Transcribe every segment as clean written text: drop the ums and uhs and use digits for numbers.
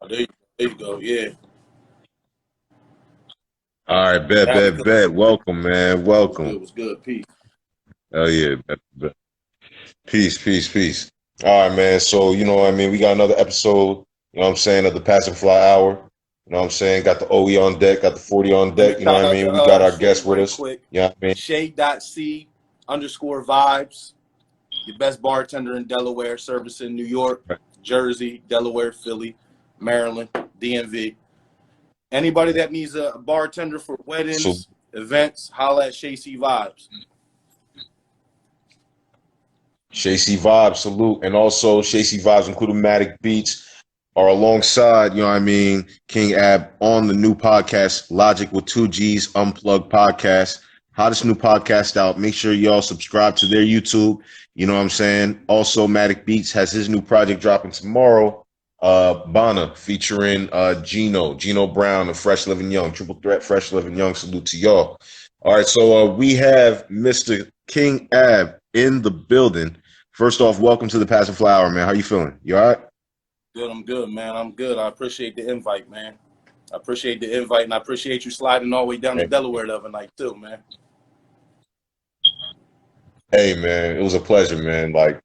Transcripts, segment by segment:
Oh, there you go. Yeah. All right, bet, Valley bet, Cooking. bet. Welcome, man. Was good. Welcome. Was good. Peace. Oh yeah, bet, bet. Peace, peace, peace. All right, man. So you know what I mean. We got another episode. You know what I'm saying, of the Passive Fly Hour. You know what I'm saying. Got the OE on deck. Got the 40 on Let me deck. You know shout what I out to mean. We got our Shay guest with right us. quick. You know what I mean. Shay.C_vibes. Your best bartender in Delaware, servicing New York, Jersey, Delaware, Philly, Maryland, DMV. Anybody that needs a bartender for So weddings, events, holla at Shay C Vibes. Shacy Vibes, salute, and also Shacy Vibes, including Matic Beats, are alongside, you know what I mean, King Ab on the new podcast, Logic with Two G's Unplugged Podcast. Hottest new podcast out. Make sure y'all subscribe to their YouTube. You know what I'm saying? Also, Matic Beats has his new project dropping tomorrow. Bana featuring Gino Brown and Fresh Living Young. Triple threat, Fresh Living Young. Salute to y'all. All right, so we have Mr. King Ab in the building. First off, welcome to the Passive Flower, man. How you feeling? You all right? Good, I'm good, man. I'm good. I appreciate the invite, man. I appreciate the invite, and I appreciate you sliding all the way down to Hey, Delaware the other night, too, man. hey, man, it was a pleasure, man. Like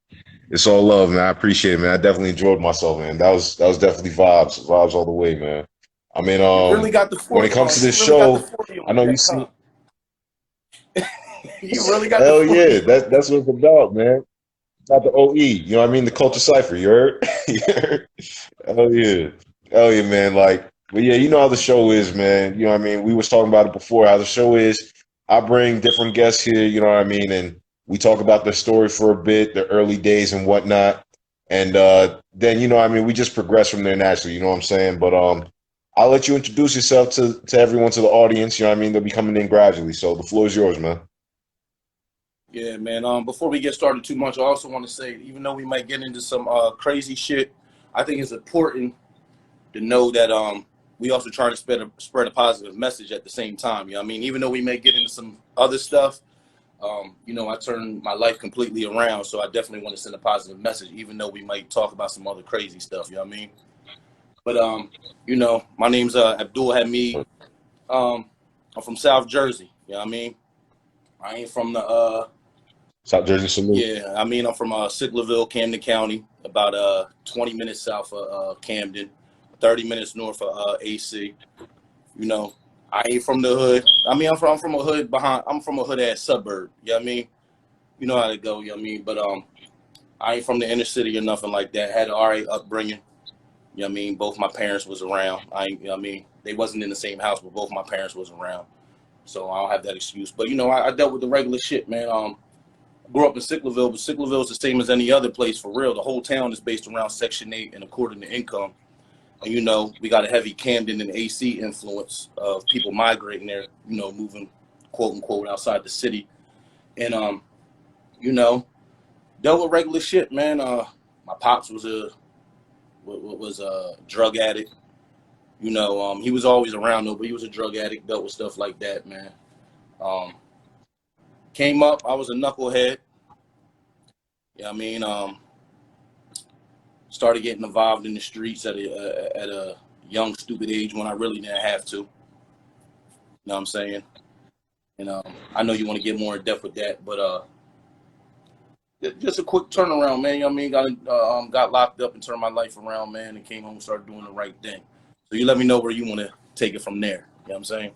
it's all love, man. I appreciate it, man. I definitely enjoyed myself, man. That was definitely vibes all the way, man. I mean, You really got the when it 40 comes on. to You this really got the show, 40 I on know you deck, see. huh? You really got the Hell yeah, 40 on. that's what it's about, man. Not the OE, you know what I mean? The culture cipher, you heard? You heard? Hell yeah. Hell yeah, man. Like, but yeah, you know how the show is, man. You know what I mean? We was talking about it before, how the show is. I bring different guests here, you know what I mean? And we talk about their story for a bit, the early days and whatnot. And then, you know what I mean, we just progress from there naturally, you know what I'm saying? But I'll let you introduce yourself to everyone, to the audience, you know what I mean? They'll be coming in gradually. So the floor is yours, man. Yeah, man. Before we get started too much, I also want to say, even though we might get into some crazy shit, I think it's important to know that we also try to spread a positive message at the same time. You know what I mean? Even though we may get into some other stuff, I turned my life completely around, so I definitely want to send a positive message, even though we might talk about some other crazy stuff. You know what I mean? But my name's Abdul Hamid. I'm from South Jersey. You know what I mean? I ain't from the South Jersey salute. yeah. I mean, I'm from Sicklerville, Camden County, about 20 minutes south of Camden, 30 minutes north of AC. You know, I ain't from the hood. I mean, I'm from a hood behind. I'm from a hood ass suburb. You know what I mean? You know how to go. You know what I mean? But I ain't from the inner city or nothing like that. Had an alright upbringing. You know what I mean? Both my parents was around. You know what I mean? They wasn't in the same house, but both my parents was around. So I don't have that excuse. But I dealt with the regular shit, man. Grew up in Sicklerville, but Sicklerville is the same as any other place for real. The whole town is based around Section 8 and according to income. And we got a heavy Camden and AC influence of people migrating there, moving quote unquote outside the city. And you know, dealt with regular shit, man. My pops was a drug addict. He was always around though, but he was a drug addict, dealt with stuff like that, man. Um, Came up, I was a knucklehead. You know what I mean? Started getting involved in the streets at a young, stupid age when I really didn't have to. You know what I'm saying? And I know you want to get more in depth with that, but just a quick turnaround, man. You know what I mean? Got locked up and turned my life around, man, and came home and started doing the right thing. So you let me know where you want to take it from there. You know what I'm saying?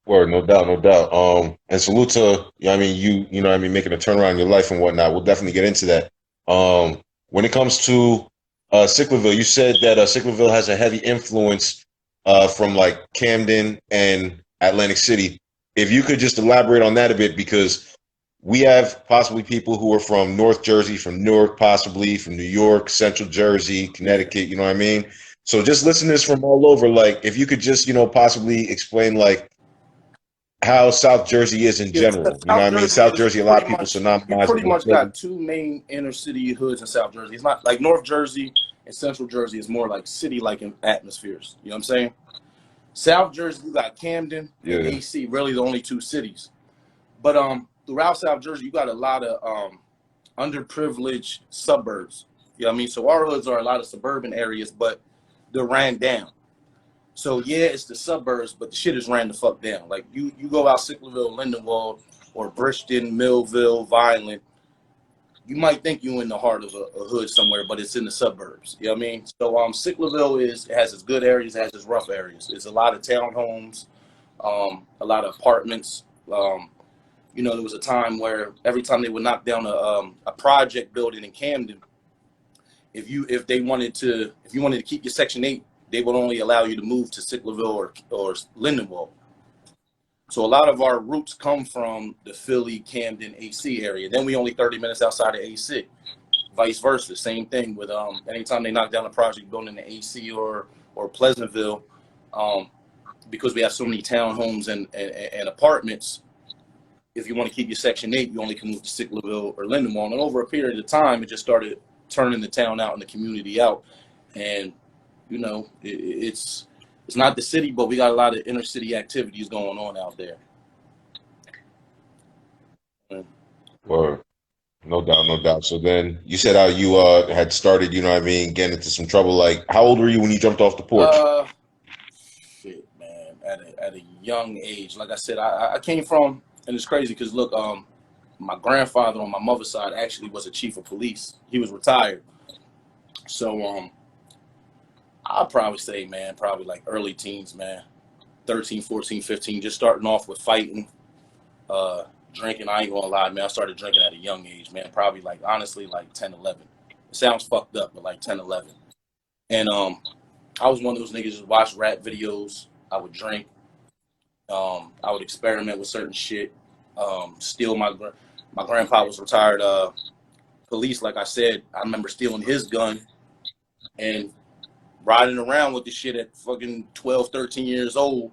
Word, no doubt, no doubt. And salute to, you know what I mean, you know what I mean, making a turnaround in your life and whatnot. We'll definitely get into that. When it comes to Sicklerville, you said that Sicklerville has a heavy influence from like Camden and Atlantic City. If you could just elaborate on that a bit, because we have possibly people who are from North Jersey, from Newark, possibly from New York, Central Jersey, Yeah. Connecticut, you know what I mean? So just listeners from all over, like if you could just, possibly explain like how South Jersey is in Yeah, general. You know South what I mean? Jersey South is Jersey, a lot pretty of people much you synonymize pretty it with much got Philly. two main inner city hoods in South Jersey. It's not like North Jersey and Central Jersey is more like city like atmospheres. You know what I'm saying? South Jersey, you got Camden and Yeah. AC, really the only two cities. But throughout South Jersey, you got a lot of underprivileged suburbs. You know what I mean? So our hoods are a lot of suburban areas, but they're ran down. So yeah, it's the suburbs, but the shit is ran the fuck down. Like you go out Sicklerville, Lindenwold, or Bridgeton, Millville, Vineland, you might think you're in the heart of a hood somewhere, but it's in the suburbs. You know what I mean? So Sicklerville has its good areas, has its rough areas. It's a lot of townhomes, a lot of apartments. There was a time where every time they would knock down a project building in Camden, if you wanted to keep your Section 8, they would only allow you to move to Sicklerville or Lindenwold. So a lot of our roots come from the Philly, Camden, AC area. Then we only 30 minutes outside of AC. Vice versa, same thing with anytime they knock down a project building in AC or Pleasantville, because we have so many townhomes and apartments. If you want to keep your Section 8, you only can move to Sicklerville or Lindenwold. And over a period of time, it just started turning the town out and the community out. And it's not the city, but we got a lot of inner city activities going on out there. Word. No doubt, no doubt. So then you said how you had started, getting into some trouble. Like, how old were you when you jumped off the porch? Shit, man. At a young age, like I said, I came from, and it's crazy because look, my grandfather on my mother's side actually was a chief of police. He was retired. So I'll probably say, man, probably like early teens, man. 13, 14, 15, just starting off with fighting, drinking. I ain't gonna lie, man. I started drinking at a young age, man. Probably honestly, 10, 11. It sounds fucked up, but 10, 11. And I was one of those niggas that watched rap videos. I would drink. I would experiment with certain shit. Steal my grandpa was retired police, like I said. I remember stealing his gun and riding around with the shit at fucking 12, 13 years old,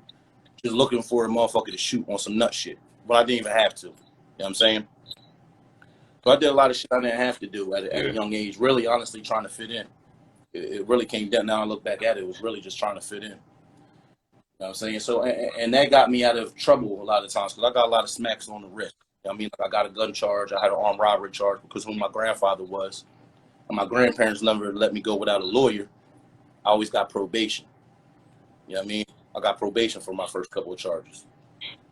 just looking for a motherfucker to shoot on some nut shit. But I didn't even have to. You know what I'm saying? So I did a lot of shit I didn't have to do at a young age, really honestly trying to fit in. It really came down, now I look back at it, it was really just trying to fit in. You know what I'm saying? So, and that got me out of trouble a lot of times because I got a lot of smacks on the wrist. You know what I mean? I got a gun charge, I had an armed robbery charge because who my grandfather was. And my grandparents never let me go without a lawyer. I always got probation. You know what I mean? I got probation for my first couple of charges.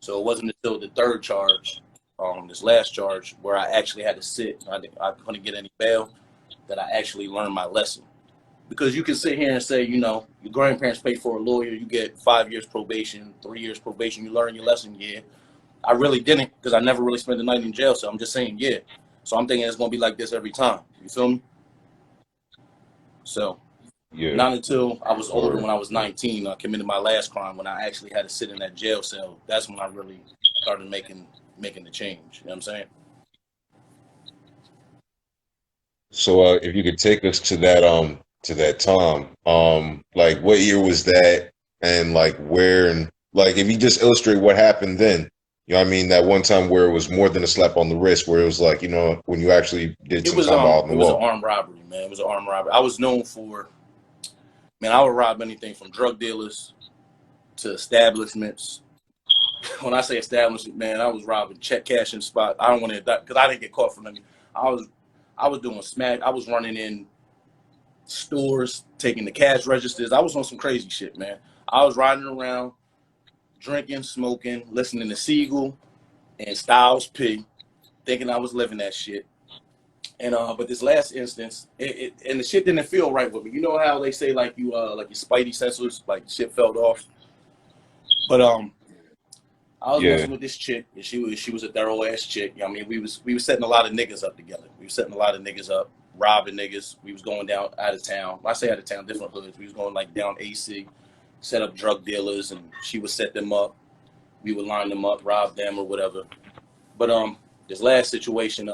So it wasn't until the third charge, this last charge, where I actually had to sit, I couldn't get any bail, that I actually learned my lesson. Because you can sit here and say, your grandparents pay for a lawyer, you get 5 years probation, 3 years probation, you learn your lesson, yeah. I really didn't because I never really spent the night in jail, so I'm just saying, yeah. So I'm thinking it's going to be like this every time. You feel me? So not until I was older, when I was 19, I committed my last crime, when I actually had to sit in that jail cell. That's when I really started making the change. You know what I'm saying? So if you could take us to that time, like what year was that, and like where, and like if you just illustrate what happened then. You know what I mean? That one time where it was more than a slap on the wrist, where it was like, when you actually did some time out in the It was wall. an armed robbery, man. It was an armed robbery. I was known for, man, I would rob anything from drug dealers to establishments. When I say establishment, man, I was robbing check cashing spot. I don't want to, because I didn't get caught for nothing. I was doing smack. I was running in stores, taking the cash registers. I was on some crazy shit, man. I was riding around, drinking, smoking, listening to Siegel and Styles P, thinking I was living that shit. And but this last instance, and the shit didn't feel right with me. You know how they say like your spidey sensors, like shit fell off. But I was messing with this chick, and she was a thorough ass chick. You know what I mean, we was setting a lot of niggas up together. We was setting a lot of niggas up, robbing niggas. We was going down out of town. When I say out of town, different hoods. We was going down AC, set up drug dealers, and she would set them up. We would line them up, rob them or whatever. But this last situation,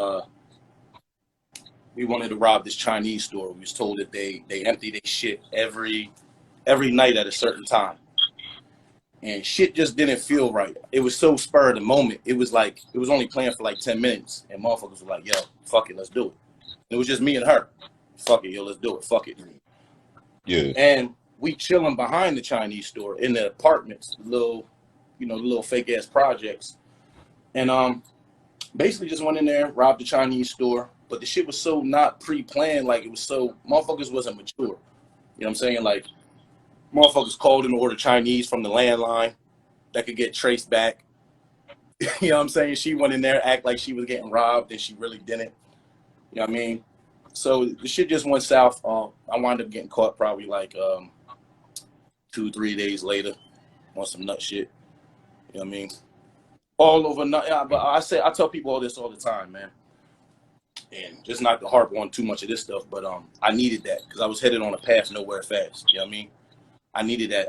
we wanted to rob this Chinese store. We was told that they empty their shit every night at a certain time. And shit just didn't feel right. It was so spur of the moment. It was only playing for 10 minutes. And motherfuckers were like, yo, fuck it, let's do it. And it was just me and her. Fuck it, yo, let's do it. Fuck it. Yeah. And we chilling behind the Chinese store in the apartments, the little fake ass projects. And basically just went in there, robbed the Chinese store, but the shit was so not pre-planned. Like, it was so, motherfuckers wasn't mature. You know what I'm saying? Like, motherfuckers called in to order Chinese from the landline that could get traced back. You know what I'm saying? She went in there, act like she was getting robbed, and she really didn't. You know what I mean? So the shit just went south. I wound up getting caught probably like 2-3 days later on some nut shit. You know what I mean? All over nut. But I tell people all this all the time, man. And just not to harp on too much of this stuff, but I needed that because I was headed on a path nowhere fast. You know what I mean? I needed that.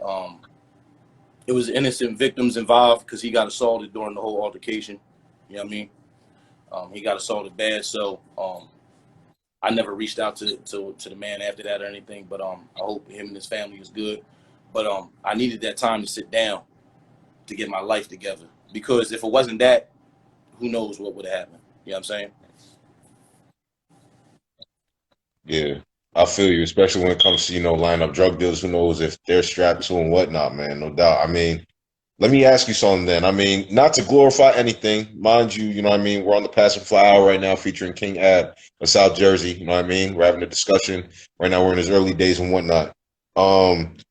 It was innocent victims involved because he got assaulted during the whole altercation. You know what I mean? He got assaulted bad, so I never reached out to the man after that or anything. But I hope him and his family is good. But I needed that time to sit down to get my life together because if it wasn't that, who knows what would have happened? You know what I'm saying? Yeah, I feel you, especially when it comes to, line up drug dealers. Who knows if they're strapped to and whatnot, man, no doubt. I mean, let me ask you something then. I mean, not to glorify anything, mind you, what I mean? We're on the Passing Fly Hour right now featuring King Ab of South Jersey, you know what I mean? We're having a discussion. Right now we're in his early days and whatnot.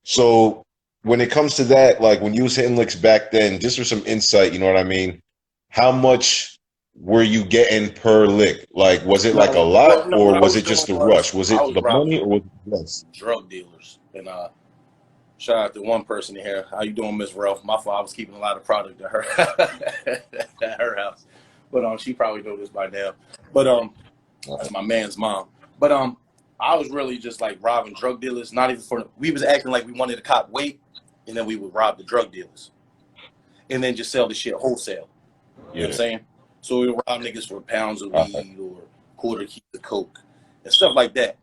So when it comes to that, like when you was hitting licks back then, just for some insight, you know what I mean? How much were you getting per lick? Like, was it like a lot No, or what I was was it just doing the was rush? Was I it was the robbing money or was it less? drug dealers. And shout out to one person in here. How you doing, Miss Ralph? My fault. I was keeping a lot of product at her at her house. But she probably know this by now. But that's my man's mom. But I was really just like robbing drug dealers, not even for we was acting like we wanted to cop weight, and then we would rob the drug dealers. And then just sell the shit wholesale. You know what I'm Yeah. saying? So we would rob niggas for pounds of All right. weed or quarter keys of coke and stuff like that.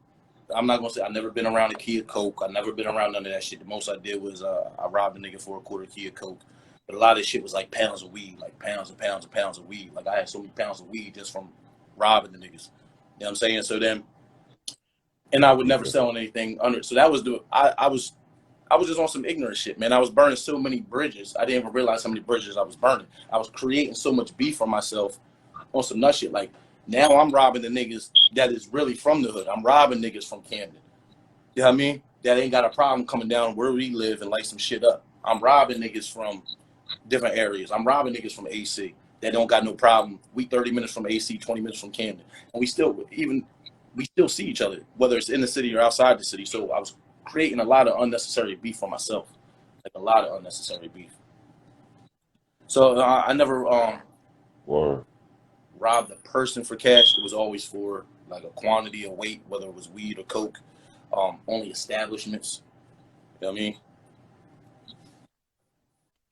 I'm not gonna say I've never been around a key of coke. I've never been around none of that shit. The most I did was I robbed a nigga for a quarter key of coke. But a lot of this shit was like pounds of weed, like pounds and pounds and pounds of weed. Like I had so many pounds of weed just from robbing the niggas. You know what I'm saying? So then, and I would never Yeah. sell anything under. So that was I was just on some ignorant shit, man. I was burning so many bridges. I didn't even realize how many bridges I was burning. I was creating so much beef for myself on some nut shit. Like now I'm robbing the niggas that is really from the hood. I'm robbing niggas from Camden. You know what I mean? That ain't got a problem coming down where we live and light some shit up. I'm robbing niggas from different areas. I'm robbing niggas from AC that don't got no problem. We 30 minutes from AC, 20 minutes from Camden. And we still see each other, whether it's in the city or outside the city. So I was creating a lot of unnecessary beef for myself. Like a lot of unnecessary beef. So I never Or robbed a person for cash. It was always for like a quantity of weight, whether it was weed or coke. Only establishments. You know what I mean?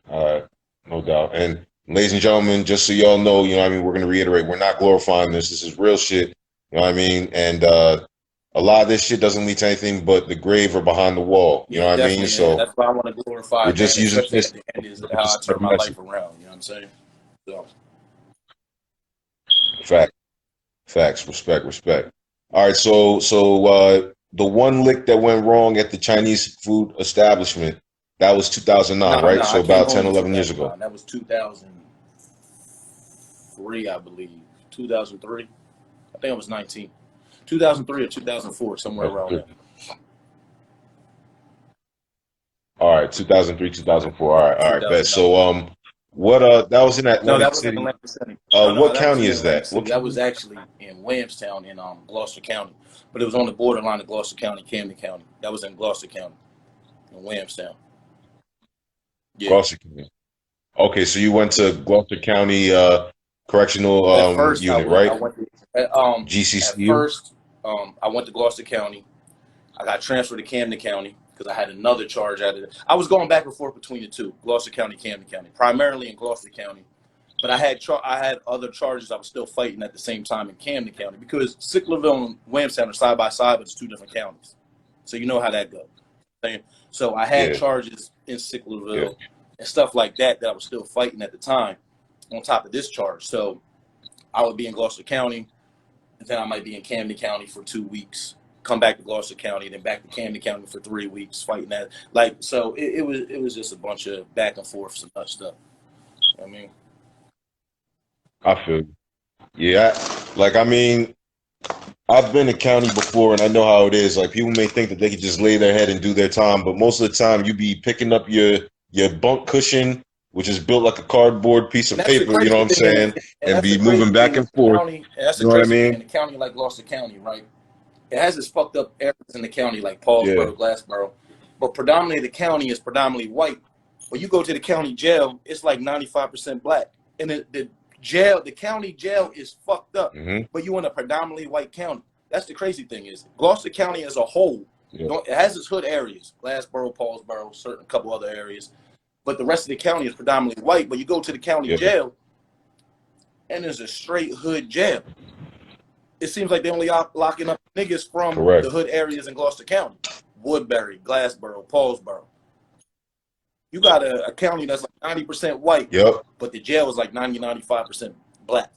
all right, no doubt. And ladies and gentlemen, just so y'all know, what I mean, we're gonna reiterate, we're not glorifying this. This is real shit. You know what I mean? And a lot of this shit doesn't lead to anything but the grave or behind the wall. You know Yeah, what I mean? definitely. And So that's why I want to glorify, we're man, just using especially this at the end is to how I spread turned a my message. life around. You know what I'm saying? So, Fact, facts, respect, respect. All right, the one lick that went wrong at the Chinese food establishment, that was 2009, no, right? I So came about home 10, in 11 years ago. 2009. That was 2003, I believe. 2003. I think I was 19. 2003 or 2004, somewhere around there. All right, 2003, 2004. All right, bet. 2009. So, what? That was in No, that Atlantic was in City. Atlantic City. No, What that wasn't county in is Atlantic that? City. What That was county? actually in Williamstown in Gloucester County. But it was on the borderline of Gloucester County, Camden County. That was in Gloucester County, in Williamstown. Yeah. Gloucester County. Okay, so you went to Gloucester County Correctional At first, Unit, right? I went at GCCU. first, I went to Gloucester County. I got transferred to Camden County because I had another charge out of it. I was going back and forth between the two, Gloucester County, Camden County, primarily in Gloucester County. But I had other charges I was still fighting at the same time in Camden County because Sicklerville and Williamstown are side by side, but it's two different counties. So you know how that goes. So I had Yeah, charges in yeah. Sicklerville and stuff like that I was still fighting at the time on top of this charge. So I would be in Gloucester County, and then I might be in Camden County for 2 weeks, come back to Gloucester County, then back to Camden County for 3 weeks fighting that. Like, so it was just a bunch of back and forth, some nut stuff. I mean, I feel you. Yeah, like I mean, I've been to county before, and I know how it is. Like people may think that they could just lay their head and do their time, but most of the time, you be picking up your bunk cushion, which is built like a cardboard piece And of that's the paper. You know crazy what I'm thing, saying? and And that's the be crazy moving back thing in and the forth. county, and that's You the know what I crazy thing in mean? the county like Gloucester County, right? It has its fucked up areas in the county like Yeah. Paulsboro, Glassboro, but predominantly the county is predominantly white. When you go to the county jail, it's like 95% black, and the county jail is fucked up. Hmm. But you in a predominantly white county. That's the crazy thing is Gloucester County as a whole, Yeah. it has its hood areas, Glassboro, Paulsboro, certain couple other areas, but the rest of the county is predominantly white. But you go to the county Yeah. jail, and there's a straight hood jail. It seems like they only locking up niggas from the Correct. hood areas in Gloucester County, Woodbury, Glassboro, Paulsboro. You got a county that's like 90% white, Yep. but the jail is like 95% black.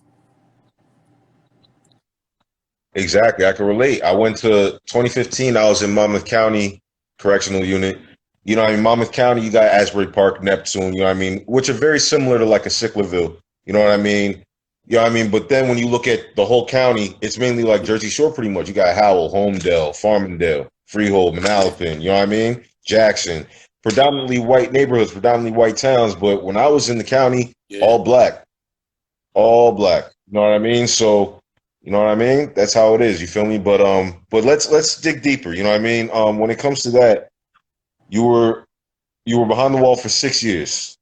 Exactly. I can relate. I went to 2015. I was in Monmouth County Correctional Unit. You know what I mean? Monmouth County, you got Asbury Park, Neptune, you know what I mean? Which are very similar to like a Sicklerville. You know what I mean? You know what I mean? But then when you look at the whole county, it's mainly like Jersey Shore pretty much. You got Howell, Homedale, Farmingdale, Freehold, Manalapan, you know what I mean? Jackson. Predominantly white neighborhoods, predominantly white towns. But when I was in the county, Yeah. all black. All black. You know what I mean? So, you know what I mean? That's how it is. You feel me? But let's dig deeper. You know what I mean? When it comes to that, you were you were behind the wall for 6 years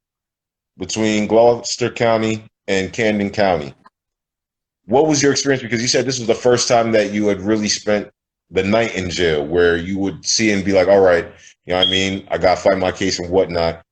between Gloucester County and Camden County. What was your experience? Because you said this was the first time that you had really spent the night in jail, where you would see and be like, "All right, you know what I mean? I got to fight my case and whatnot."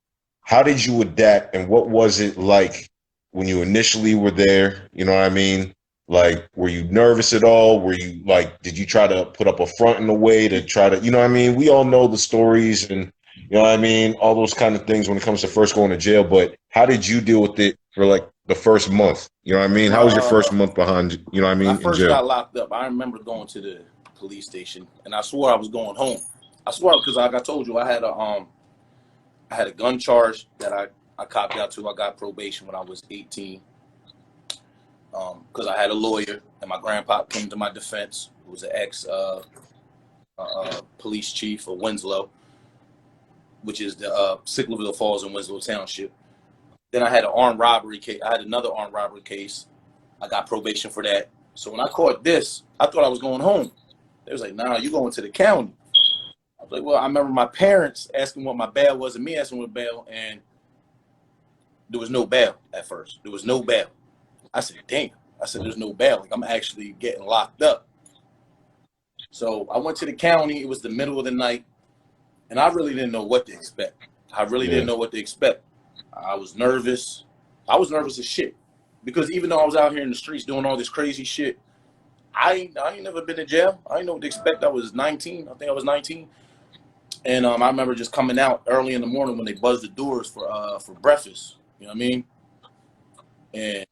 How did you adapt, and what was it like when you initially were there? You know what I mean? Like, were you nervous at all? Were you like, did you try to put up a front in a way to try to, you know what I mean? We all know the stories and, you know what I mean? All those kind of things when it comes to first going to jail. But how did you deal with it for like the first month? You know what I mean? My How was your first month behind, you know what I When I mean, in first jail? got locked up, I remember going to the police station, and I swore I was going home. I swore because, like I told you, I had a gun charge that I copped out to. I got probation when I was 18 because I had a lawyer, and my grandpa came to my defense, who was an ex police chief of Winslow, which is the Sicklerville Falls in Winslow Township. Then I had an armed robbery case. I had another armed robbery case. I got probation for that. So when I caught this, I thought I was going home. They was like, "Nah, you going to the county." I was like, "Well," I remember my parents asking what my bail was and me asking what bail, and there was no bail at first. There was no bail. I said, "Damn." I said, "There's no bail. Like I'm actually getting locked up." So I went to the county. It was the middle of the night, and I really didn't know what to expect. I really didn't Yeah. know what to expect. I was nervous. I was nervous as shit because even though I was out here in the streets doing all this crazy shit, I ain't never been in jail. I didn't know what to expect. I was 19. I think I was 19. And I remember just coming out early in the morning when they buzzed the doors for breakfast. You know what I mean? And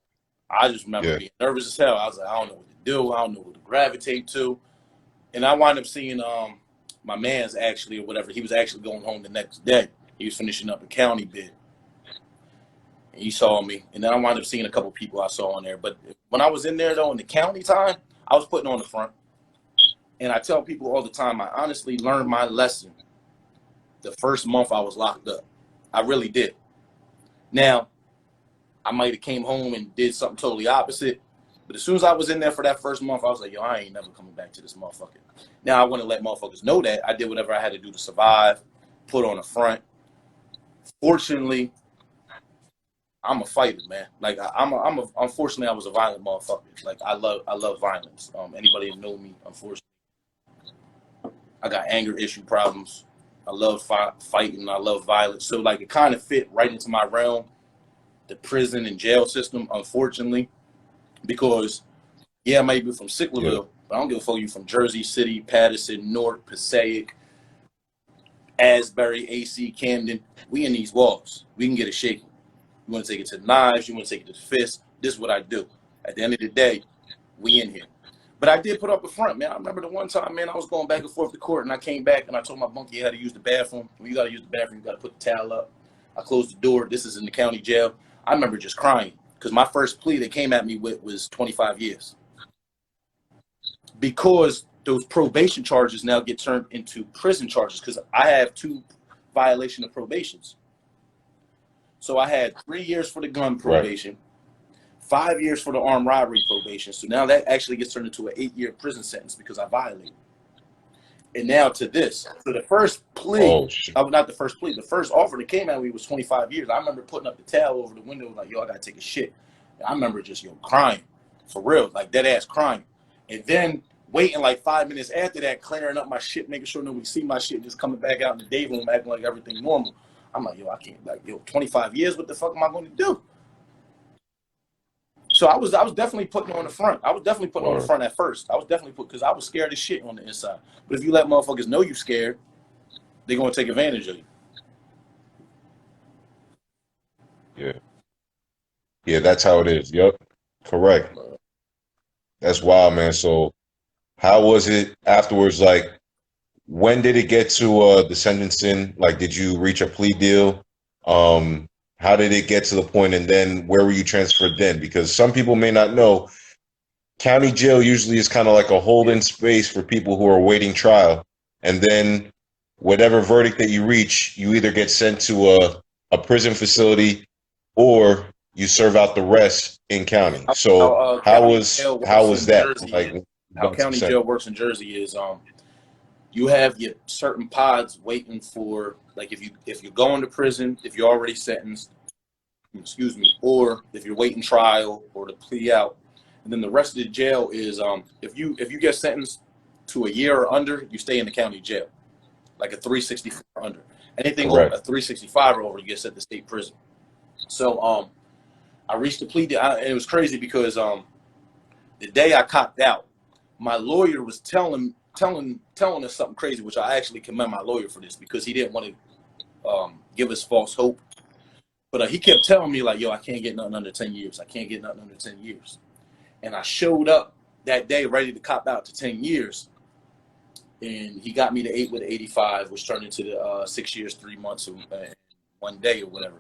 I just remember Yeah. being nervous as hell. I was like, I don't know what to do. I don't know who to gravitate to. And I wound up seeing my man's actually or whatever. He was actually going home the next day. He was finishing up a county bid. And he saw me. And then I wound up seeing a couple people I saw in there. But when I was in there though in the county time, I was putting on the front. And I tell people all the time, I honestly learned my lesson the first month I was locked up. I really did. Now, I might have came home and did something totally opposite. But as soon as I was in there for that first month, I was like, yo, I ain't never coming back to this motherfucker. Now, I want to let motherfuckers know that. I did whatever I had to do to survive, put on a front. Fortunately, I'm a fighter, man. Like, unfortunately, I was a violent motherfucker. Like, I love violence. Anybody that know me, unfortunately, I got anger issue problems. I love fighting. I love violence. So, like, it kind of fit right into my realm, the prison and jail system, unfortunately, because yeah, I might be from Yeah. Sicklerville, but I don't give a fuck you from Jersey City, Patterson, Newark, Passaic, Asbury, AC, Camden. We in these walls. We can get it shaking. You want to take it to the knives, you want to take it to the fist. This is what I do. At the end of the day, we in here. But I did put up a front, man. I remember the one time, man, I was going back and forth to court, and I came back and I told my bunkie how to use the bathroom. When you got to use the bathroom, you got to put the towel up. I closed the door. This is in the county jail. I remember just crying because my first plea they came at me with was 25 years. because those probation charges now get turned into prison charges because I have 2 violation of probations. So I had 3 years for the gun probation, right. 5 years for the armed robbery probation. So now that actually gets turned into an 8-year prison sentence because I violated. And now to this. So the first plea, not the first plea, the first offer that came at me was 25 years. I remember putting up the towel over the window like, yo, I got to take a shit. And I remember just, crying. For real, like dead ass crying. And then waiting like 5 minutes after that, clearing up my shit, making sure nobody see my shit, just coming back out in the day room, acting like everything normal. I'm like, I can't, 25 years, what the fuck am I going to do? So I was definitely putting on the front. I was definitely putting on the front at first. I was definitely because I was scared as shit on the inside. But if you let motherfuckers know you scared, they're going to take advantage of you. Yeah. Yeah, that's how it is. Yep. Correct. That's wild, man. So how was it afterwards? Like, when did it get to the sentencing? Like, did you reach a plea deal? How did it get to the point, and then where were you transferred then? Because some people may not know, county jail usually is kind of like a holding space for people who are awaiting trial. And then whatever verdict that you reach, you either get sent to a prison facility or you serve out the rest in county. So how was that? Like, how county jail works in Jersey is you have your certain pods waiting for, like, if you're going to prison, if you're already sentenced, or if you're waiting trial or to plea out. And then the rest of the jail is if you get sentenced to a year or under, you stay in the county jail, like a 365 or under. Anything over a 365 or over, you get sent to state prison. So I reached the plea deal, and it was crazy because the day I copped out, my lawyer was telling us something crazy, which I actually commend my lawyer for this because he didn't want to give us false hope. But he kept telling me, like, yo, I can't get nothing under 10 years. I can't get nothing under 10 years. And I showed up that day ready to cop out to 10 years. And he got me to 8 with 85, which turned into the 6 years, 3 months, and 1 day or whatever.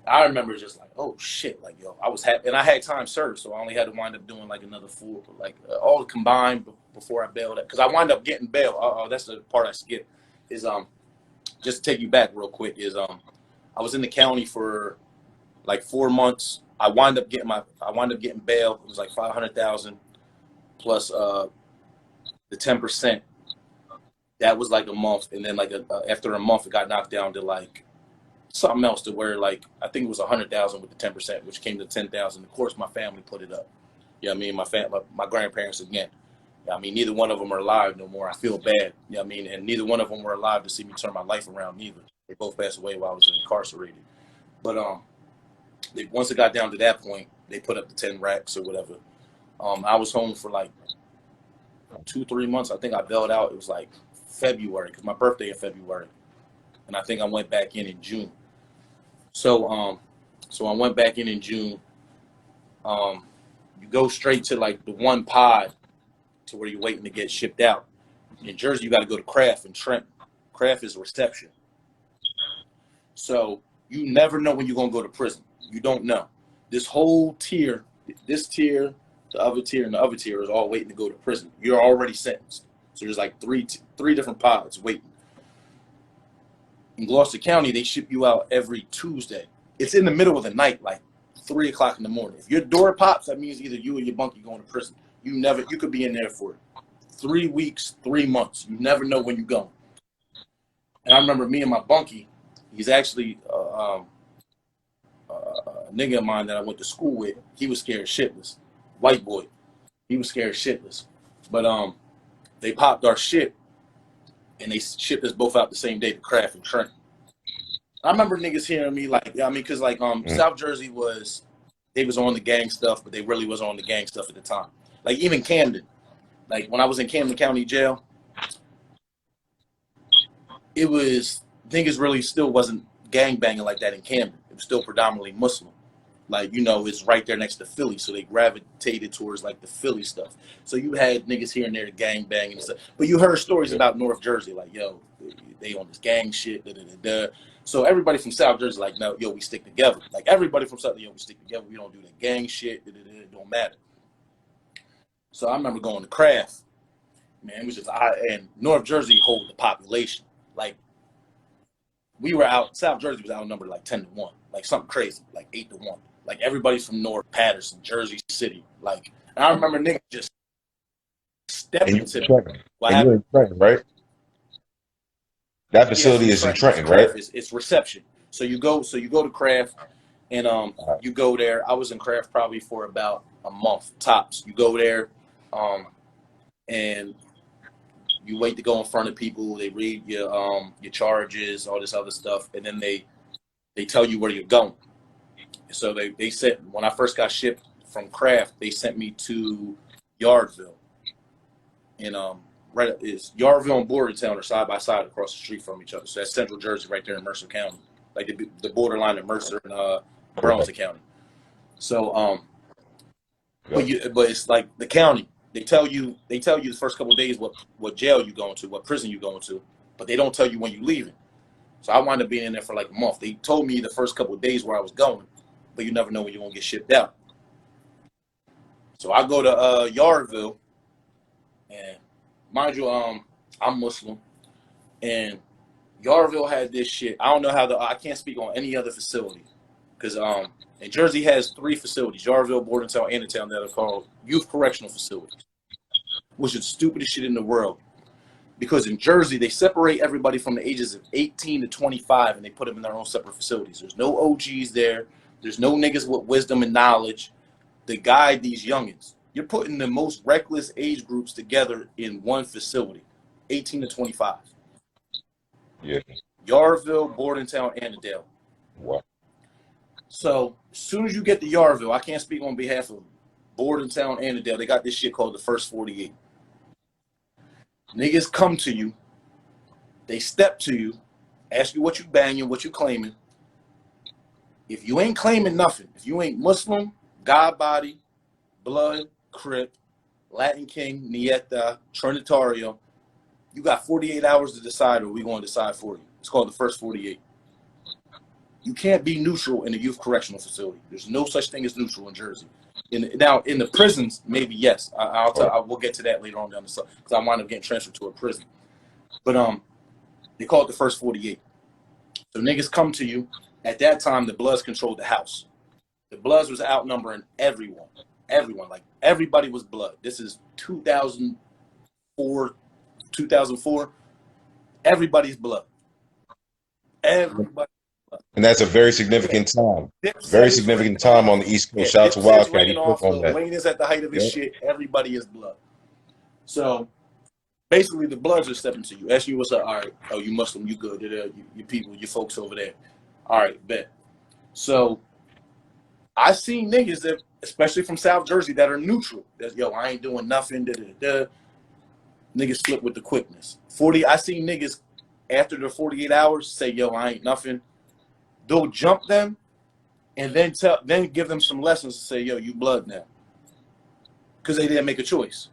I remember just like, oh, shit. Like, yo, I was happy. And I had time served, so I only had to wind up doing like another 4, like all combined before I bailed out. Because I wind up getting bail. That's the part I skip. Is just to take you back real quick, is I was in the county for like 4 months. I wind up getting bail. It was like $500,000 plus the 10%. That was like a month, and then like after a month, it got knocked down to like something else, to where like I think it was $100,000 with the 10%, which came to $10,000. Of course, my family put it up. You know what I mean? My grandparents again. I mean, neither one of them are alive no more. I feel bad. You know what I mean? And neither one of them were alive to see me turn my life around neither. They both passed away while I was incarcerated. But once it got down to that point, they put up the 10 racks or whatever. I was home for like 2-3 months. I think I bailed out. It was like February, because my birthday in February, and I think I went back in June. So I went back in June. You go straight to like the one pod to where you're waiting to get shipped out. In Jersey, you got to go to Craft and Trenton. Craft is reception. So you never know when you're going to go to prison. You don't know. This whole tier, this tier, the other tier, and the other tier is all waiting to go to prison. You're already sentenced. So there's like three different pods waiting. In Gloucester County, they ship you out every Tuesday. It's in the middle of the night, like 3 o'clock in the morning. If your door pops, that means either you or your bunkie going to prison. You could be in there for 3 weeks, 3 months. You never know when you're going. And I remember me and my bunkie, he's actually a nigga of mine that I went to school with. He was scared shitless. White boy. He was scared shitless. But they popped our shit, and they shipped us both out the same day to Craft and Trenton. I remember niggas hearing me like, I mean, because like South Jersey was on the gang stuff, but they really wasn't on the gang stuff at the time. Like even Camden, like when I was in Camden County Jail, it was, niggas really still wasn't gang banging like that in Camden. It was still predominantly Muslim. Like, it's right there next to Philly, so they gravitated towards like the Philly stuff. So you had niggas here and there gang banging and stuff. But you heard stories about North Jersey, like, yo, they on this gang shit, da-da-da-da. So everybody from South Jersey, like, no, yo, we stick together. Like everybody from South, yo, we stick together. We don't do that gang shit, da-da-da, it don't matter. So I remember going to Craft, Man, it was just and North Jersey hold the population. Like we were out, South Jersey was outnumbered like 10-1, like something crazy, like 8-1. Like everybody's from North Patterson, Jersey City. Like, and I remember niggas just stepping to me. What and you're happened? in Trenton, right? That Yes, facility in is in Trenton. It's Trenton, right? Craft. It's reception. So you go to Craft, and you go there. I was in Craft probably for about a month tops. You go there, and you wait to go in front of people. They read your charges, all this other stuff, and then they tell you where you're going. So they sent, when I first got shipped from Craft, they sent me to Yardville, and right is Yardville and Bordertown are side by side across the street from each other. So that's Central Jersey, right there in Mercer County, like the borderline of Mercer and Burlington County. So but it's like the county. They tell you the first couple of days what jail you going to, what prison you going to, but they don't tell you when you leaving. So I wound up being in there for like a month. They told me the first couple of days where I was going, but you never know when you're gonna get shipped out. So I go to Yardville, and mind you, I'm Muslim, and Yardville had this shit. I don't know how I can't speak on any other facility, because and Jersey has 3 facilities: Yardville, Bordentown, and Town, that are called youth correctional facilities, which is the stupidest shit in the world. Because in Jersey, they separate everybody from the ages of 18 to 25, and they put them in their own separate facilities. There's no OGs there. There's no niggas with wisdom and knowledge to guide these youngins. You're putting the most reckless age groups together in one facility, 18 to 25. Yeah. Yardville, Bordentown, Annandale. Wow. So as soon as you get to Yardville, I can't speak on behalf of Bordentown, Annandale. They got this shit called the First 48. Niggas come to you, they step to you, ask you what you banging, what you claiming. If you ain't claiming nothing, if you ain't Muslim, God body, blood, Crip, Latin King, Nieta, Trinitario, you got 48 hours to decide, or we going to decide for you. It's called the First 48. You can't be neutral in a youth correctional facility. There's no such thing as neutral in Jersey. Now, in the prisons, maybe yes. We'll get to that later on down the side, because I wind up getting transferred to a prison. But they call it the First 48. So niggas come to you. At that time, the Bloods controlled the house. The Bloods was outnumbering everyone. Everyone, like everybody was Blood. This is 2004. Everybody's Blood. Everybody. And that's a very significant time. Very significant time on the East Coast. Shout out to Wildcat. He took on that. Wayne is at the height of his shit. Everybody is Blood. So basically, the Bloods are stepping to you, asking you what's up. All right, oh, you Muslim, you good. You people, your folks over there. All right, bet. So I seen niggas that, especially from South Jersey, that are neutral. That, yo, I ain't doing nothing. Niggas flip with the quickness. I seen niggas after the 48 hours say, yo, I ain't nothing. They'll jump them and then give them some lessons to say, yo, you Blood now. Because they didn't make a choice.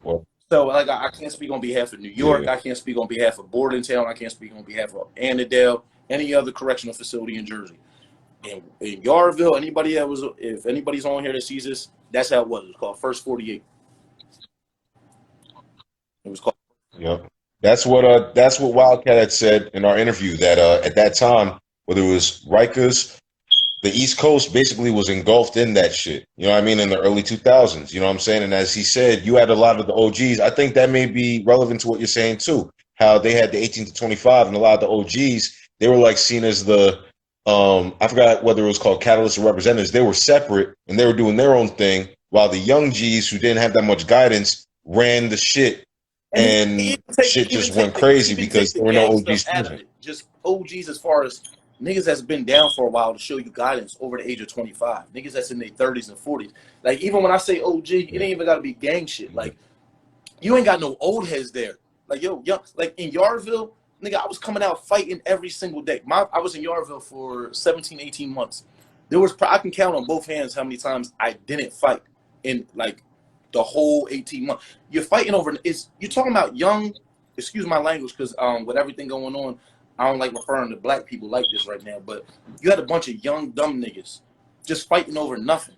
Well, so like I can't speak on behalf of New York. Yeah. I can't speak on behalf of Bordentown. I can't speak on behalf of Annandale, any other correctional facility in Jersey. In Yardville, if anybody's on here that sees this, that's how it was. It was called First 48. It was called. Yeah. That's what Wildcat had said in our interview, that at that time, whether it was Rikers, the East Coast basically was engulfed in that shit. You know what I mean? In the early 2000s. You know what I'm saying? And as he said, you had a lot of the OGs. I think that may be relevant to what you're saying too. How they had the 18 to 25, and a lot of the OGs, they were like seen as the I forgot whether it was called catalysts or representatives. They were separate and they were doing their own thing, while the young Gs who didn't have that much guidance ran the shit. And shit just went crazy because there were no OGs present. Just OGs as far as niggas that's been down for a while to show you guidance over the age of 25. Niggas that's in their 30s and 40s. Like, even when I say OG, it ain't even got to be gang shit. Like, you ain't got no old heads there. Like, yo, like in Yardville, nigga, I was coming out fighting every single day. I was in Yardville for 17, 18 months. I can count on both hands how many times I didn't fight in, like, the whole 18 months. You're fighting over, you're talking about young, excuse my language, because with everything going on, I don't like referring to black people like this right now, but you had a bunch of young, dumb niggas just fighting over nothing.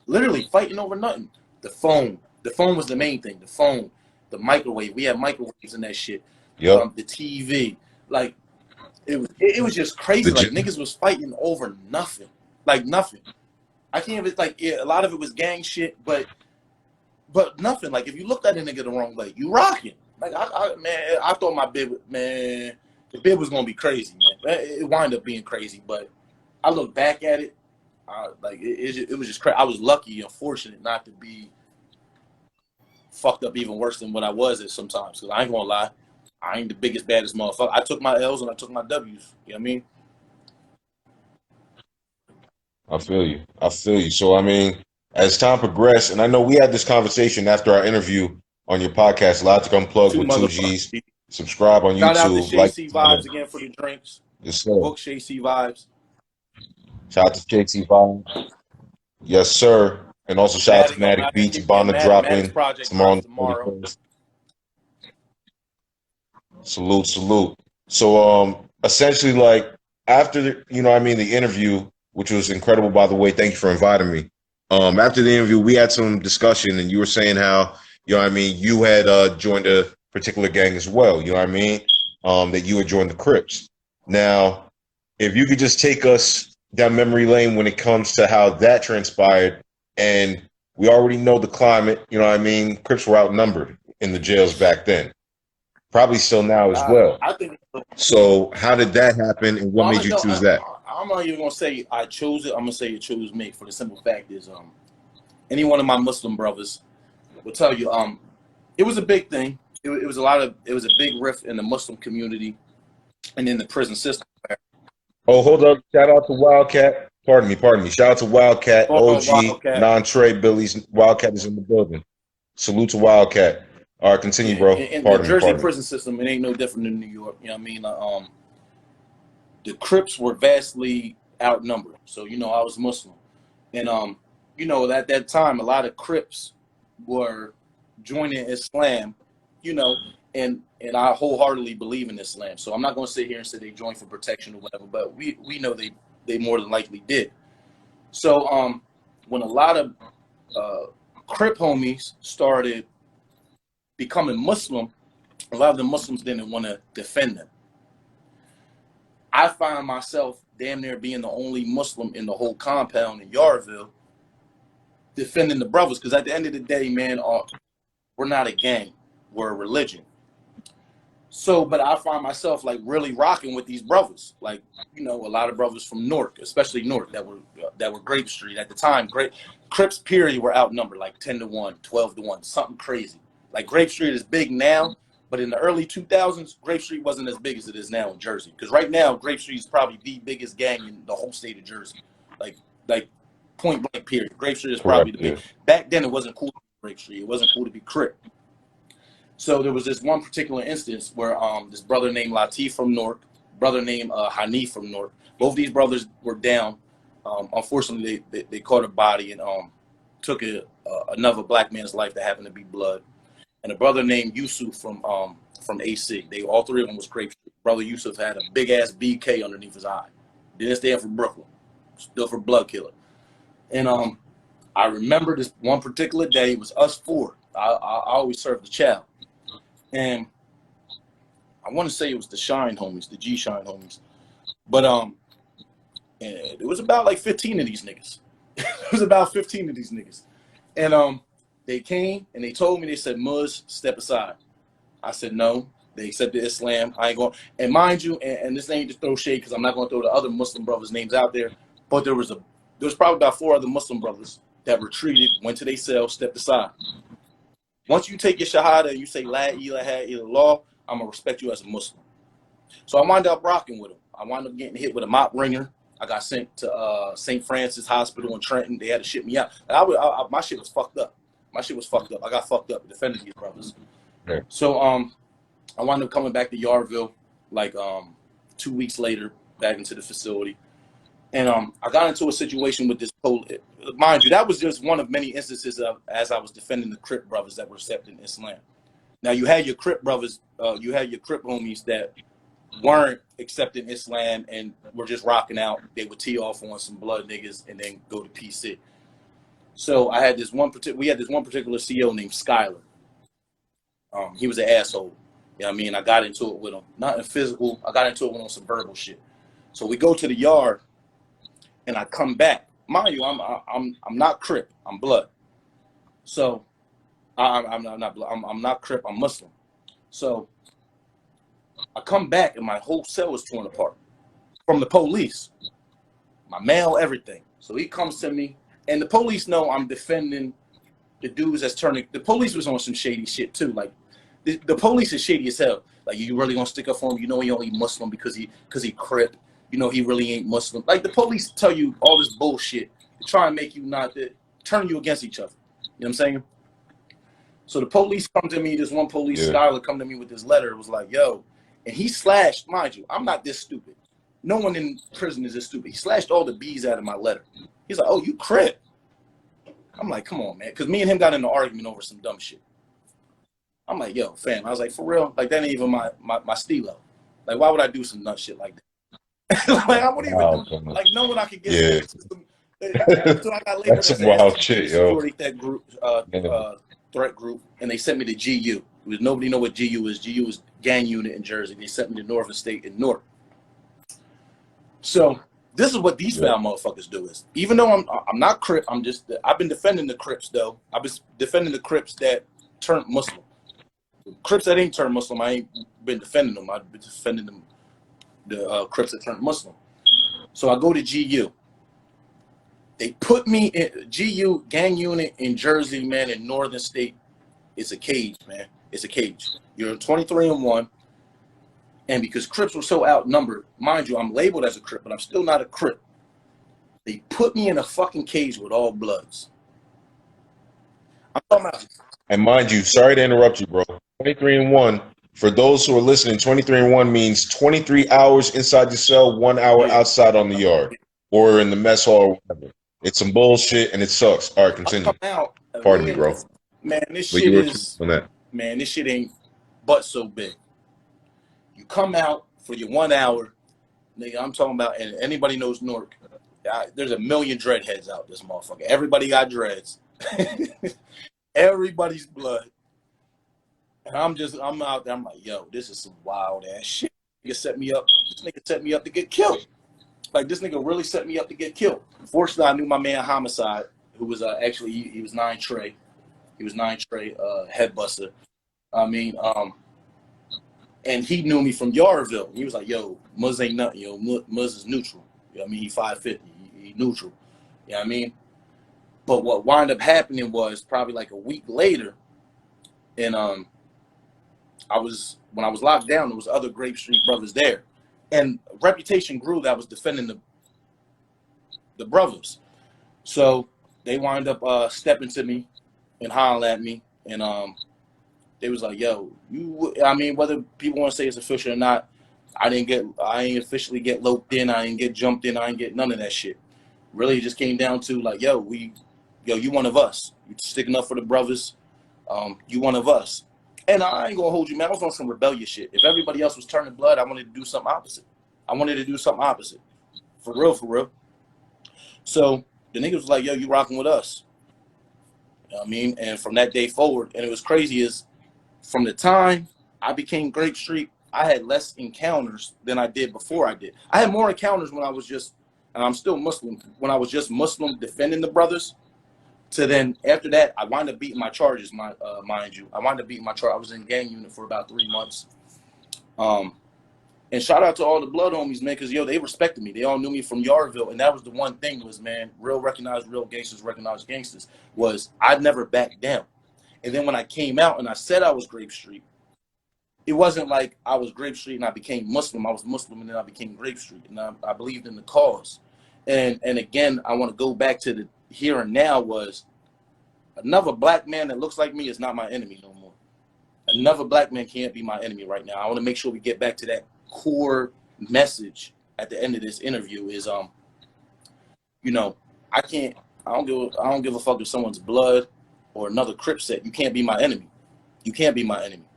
Literally fighting over nothing. The phone was the main thing. The phone. the microwave. We had microwaves in that shit. Yep. The TV, like it was just crazy. Like niggas was fighting over nothing, like nothing. I can't even like a lot of it was gang shit, but nothing. Like if you looked at a nigga the wrong way, you rocking. Like I thought my bid, man, the bid was gonna be crazy, man. It wound up being crazy, but I look back at it, it was just crazy. I was lucky and fortunate not to be fucked up even worse than what I was at sometimes. Cause I ain't gonna lie, I ain't the biggest, baddest motherfucker. I took my L's and I took my W's. You know what I mean? I feel you. I feel you. So, I mean, as time progressed, and I know we had this conversation after our interview on your podcast, Logic Unplugged Two with Two motherfuckers. G's. Subscribe on Shout out to YouTube. Like, JC Vibes again for the drinks. yes, sir. Book JC Vibes. Shout out to JT Vibes. Yes, sir. And also shout out to Matic Beats, Bonda dropping tomorrow. Salute, salute. So, essentially, like after the, the interview, which was incredible, by the way. Thank you for inviting me. After the interview, we had some discussion, and you were saying how, you had joined a particular gang as well. You know what I mean? That you had joined the Crips. Now, if you could just take us down memory lane when it comes to how that transpired, and we already know the climate. You know what I mean? Crips were outnumbered in the jails back then. Probably still now as well. I think. So how did that happen, and what made you choose that? I'm not even gonna say I chose it. I'm gonna say it chose me. For the simple fact is, any one of my Muslim brothers will tell you, it was a big thing. It was a big rift in the Muslim community and in the prison system. Oh, hold up! Shout out to Wildcat. Pardon me. Shout out to Wildcat, OG, Wildcat. non-Trey Billy's. Wildcat is in the building. Salute to Wildcat. All right, continue, bro. In the Jersey prison system, it ain't no different than New York. You know what I mean? The Crips were vastly outnumbered. So, I was Muslim. And, at that time, a lot of Crips were joining Islam, and I wholeheartedly believe in Islam. So I'm not going to sit here and say they joined for protection or whatever, but we know they more than likely did. So when a lot of Crip homies started becoming Muslim, a lot of the Muslims didn't want to defend them. I find myself damn near being the only Muslim in the whole compound in Yarville defending the brothers, because at the end of the day, man, we're not a gang, we're a religion. So, but I find myself like really rocking with these brothers, like a lot of brothers from Newark, especially Newark, that were Grape Street at the time. Crips period were outnumbered like 10-1, 12-1, something crazy. Like Grape Street is big now, but in the early 2000s, Grape Street wasn't as big as it is now in Jersey. Because right now, Grape Street is probably the biggest gang in the whole state of Jersey. Like point blank period. Grape Street is probably the big. Back then, it wasn't cool to be Grape Street. It wasn't cool to be Crip. So there was this one particular instance where this brother named Latif from Newark, brother named Hanif from Newark. Both these brothers were down. Unfortunately, they caught a body and took another black man's life that happened to be blood. And a brother named Yusuf from AC. All three of them was Grape Street. Brother Yusuf had a big ass BK underneath his eye. Didn't stand for Brooklyn, still for blood killer. And I remember this one particular day. It was us four. I always served the chow, and I want to say it was the Shine homies, the G Shine homies, but and it was about like 15 of these niggas. It was about 15 of these niggas, and they came and they told me, they said, Muz, step aside. I said, no. They accepted Islam. I ain't going. And mind you, and this ain't to throw shade because I'm not going to throw the other Muslim brothers' names out there, but there was probably about 4 other Muslim brothers that retreated, went to their cell, stepped aside. Once you take your shahada and you say La ilaha illallah, I'm going to respect you as a Muslim. So I wound up rocking with them. I wound up getting hit with a mop ringer. I got sent to St. Francis Hospital in Trenton. They had to ship me out. And my shit was fucked up. I got fucked up defending these brothers. Okay. So I wound up coming back to Yarville like 2 weeks later, back into the facility. And I got into a situation with this police. Mind you, that was just one of many instances of as I was defending the Crip brothers that were accepting Islam. Now you had your Crip brothers, you had your Crip homies that weren't accepting Islam and were just rocking out. They would tee off on some blood niggas and then go to PC. So we had this one particular CO named Skyler. He was an asshole. You know what I mean? I got into it with him. Not in physical. I got into it with him on some verbal shit. So we go to the yard, and I come back. Mind you, I'm not Crip. I'm Blood. So I'm not Blood. I'm not Crip. I'm Muslim. So I come back, and my whole cell is torn apart from the police. My mail, everything. So he comes to me, and the police know I'm defending the dudes that's turning. The police was on some shady shit too. Like the police is shady as hell. Like, you really gonna stick up for him? You know he only Muslim because he Crip. You know he really ain't Muslim. Like, the police tell you all this bullshit to try and make you not turn you against each other. You know what I'm saying? So the police come to me. This one police scholar come to me with this letter. It was like, yo, and he slashed. Mind you, I'm not this stupid. No one in prison is this stupid. He slashed all the B's out of my letter. He's like, oh, you Crip. I'm like, come on, man. Because me and him got in an argument over some dumb shit. I'm like, yo, fam. I was like, for real? Like, that ain't even my stilo. Like, why would I do some nut shit like that? Like, I wouldn't even do, like, knowing I could get so I got labeled That's as some wild shit, yo. that group, threat group, and they sent me to GU. Because nobody know what GU is. GU is gang unit in Jersey. They sent me to Northern State in Newark. So this is what these foul motherfuckers do. Is even though I'm not Crip, I've been defending the Crips though. I've been defending the Crips that turned Muslim. Crips that ain't turned Muslim, I ain't been defending them. I've been defending them, the Crips that turned Muslim. So I go to GU. They put me in GU gang unit in Jersey, man, in Northern State. It's a cage, man. It's a cage. You're 23-1. And because Crips were so outnumbered, mind you, I'm labeled as a Crip, but I'm still not a Crip. They put me in a fucking cage with all Bloods. I'm talking about. And mind you, sorry to interrupt you, bro. 23-1. For those who are listening, 23-1 means 23 hours inside the cell, 1 hour outside on the yard or in the mess hall or whatever. It's some bullshit and it sucks. All right, continue. Pardon me, bro. Man, this shit is. Man, this shit ain't but so big. You come out for your 1 hour, nigga. I'm talking about, and anybody knows Newark. There's a million dreadheads out this motherfucker. Everybody got dreads. Everybody's Blood. And I'm out there. I'm like, yo, this is some wild ass shit. This nigga set me up to get killed. Like, this nigga really set me up to get killed. Fortunately, I knew my man Homicide, who was actually he was 9 Trey. He was 9 Trey, head buster. I mean, and he knew me from Yarville. He was like, yo, Muzz ain't nothing, yo. Muzz is neutral. You know what I mean? He 5'50". He neutral. You know what I mean? But what wound up happening was probably like a week later, and when I was locked down, there was other Grape Street brothers there. And reputation grew that I was defending the brothers. So they wind up stepping to me and hollering at me. And they was like, yo, whether people want to say it's official or not, I ain't officially get loped in. I ain't get jumped in. I ain't get none of that shit. Really, it just came down to like, yo, you one of us. You sticking up for the brothers. You one of us. And I ain't gonna hold you, man. I was on some rebellious shit. If everybody else was turning blood, I wanted to do something opposite. For real. So the niggas was like, yo, you rocking with us. You know what I mean? And from that day forward, and it was crazy is from the time I became Grape Street, I had less encounters than I did before I did. I had more encounters when I was just, and I'm still Muslim, when I was just Muslim defending the brothers. To then after that, I wound up beating my charges, mind you. I wound up beating my charge. I was in gang unit for about 3 months. And shout out to all the Blood homies, man, because, yo, they respected me. They all knew me from Yarville. And that was the one thing was, man, real gangsters recognize gangsters, was I'd never backed down. And then when I came out and I said I was Grape Street, it wasn't like I was Grape Street and I became Muslim. I was Muslim and then I became Grape Street. And I believed in the cause. And again, I want to go back to the here and now was another black man that looks like me is not my enemy no more. Another black man can't be my enemy right now. I want to make sure we get back to that core message at the end of this interview is, I don't give a fuck if someone's Blood or another Crip set. You can't be my enemy. You can't be my enemy.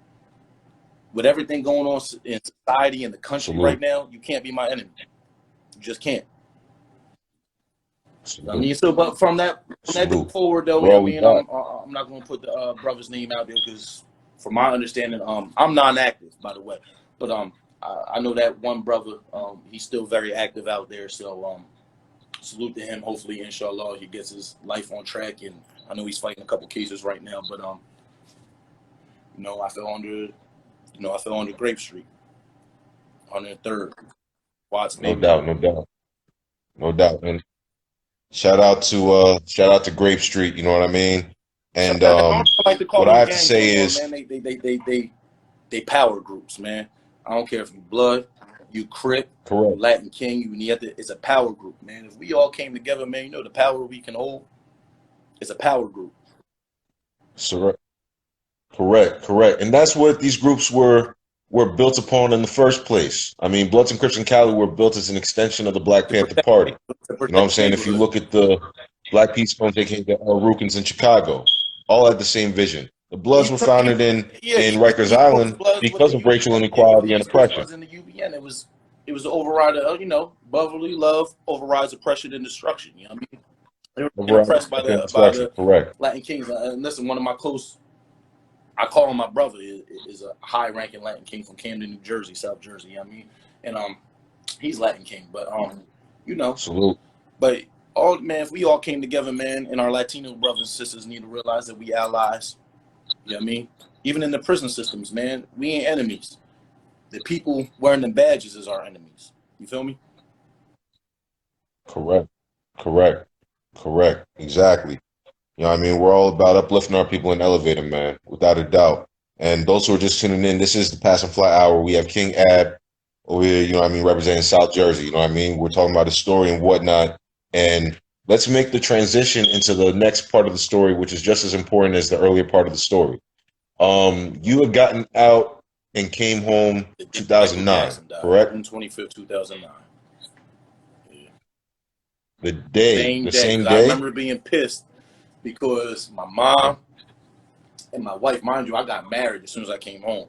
With everything going on in society and the country right now, you can't be my enemy. You just can't. I mean, so but from that day forward, though, I'm not going to put the brother's name out there because from my understanding, I'm non-active, by the way, but I know that one brother, he's still very active out there. So salute to him. Hopefully, inshallah, he gets his life on track. And I know he's fighting a couple cases right now, but I fell under Grape Street, 103rd, Watts No neighborhood. doubt, no doubt, no doubt. And shout out to Grape Street. You know what I mean? And I like to call what I them have to gangs say no more, is man. They power groups, man. I don't care if you blood, you Crip, you correct. Latin King, you Nieta. It's a power group, man. If we all came together, man, the power we can hold. It's a power group. Correct, correct. And that's what these groups were built upon in the first place. I mean, Bloods and Crips and Cali were built as an extension of the Black To Panther protect, Party. to You know what I'm protect the saying? If you neighborhood. look at the Black Peace Front, aka the Rukins in Chicago, all had the same vision. The Bloods were founded in Rikers East Coast Island Bloods with the because of racial UBN. Yeah, with the inequality and East Coast oppression. Bloods and the UBN, it was the overrider of, brotherly love overrides oppression and destruction. You know what I mean? They were getting oppressed by the Correct. Latin Kings. And listen, one of my close, I call him my brother, is a high-ranking Latin King from Camden, New Jersey, South Jersey. You know what I mean? And he's Latin King, but Salute. but if we all came together, man, and our Latino brothers and sisters need to realize that we allies. You know what I mean? Even in the prison systems, man, we ain't enemies. The people wearing the badges is our enemies. You feel me? Correct. Correct. Exactly. You know what I mean? We're all about uplifting our people and elevating, man, without a doubt. And those who are just tuning in, this is the Pass and Fly Hour. We have King Ab over here, you know what I mean, representing South Jersey. You know what I mean? We're talking about the story and whatnot. And let's make the transition into the next part of the story, which is just as important as the earlier part of the story. You had gotten out and came home The day Michael 2009, Jackson died, correct? June 25th, 2009. Yeah. The Same day, same because I day? remember being pissed because my mom and my wife, mind you, I got married as soon as I came home.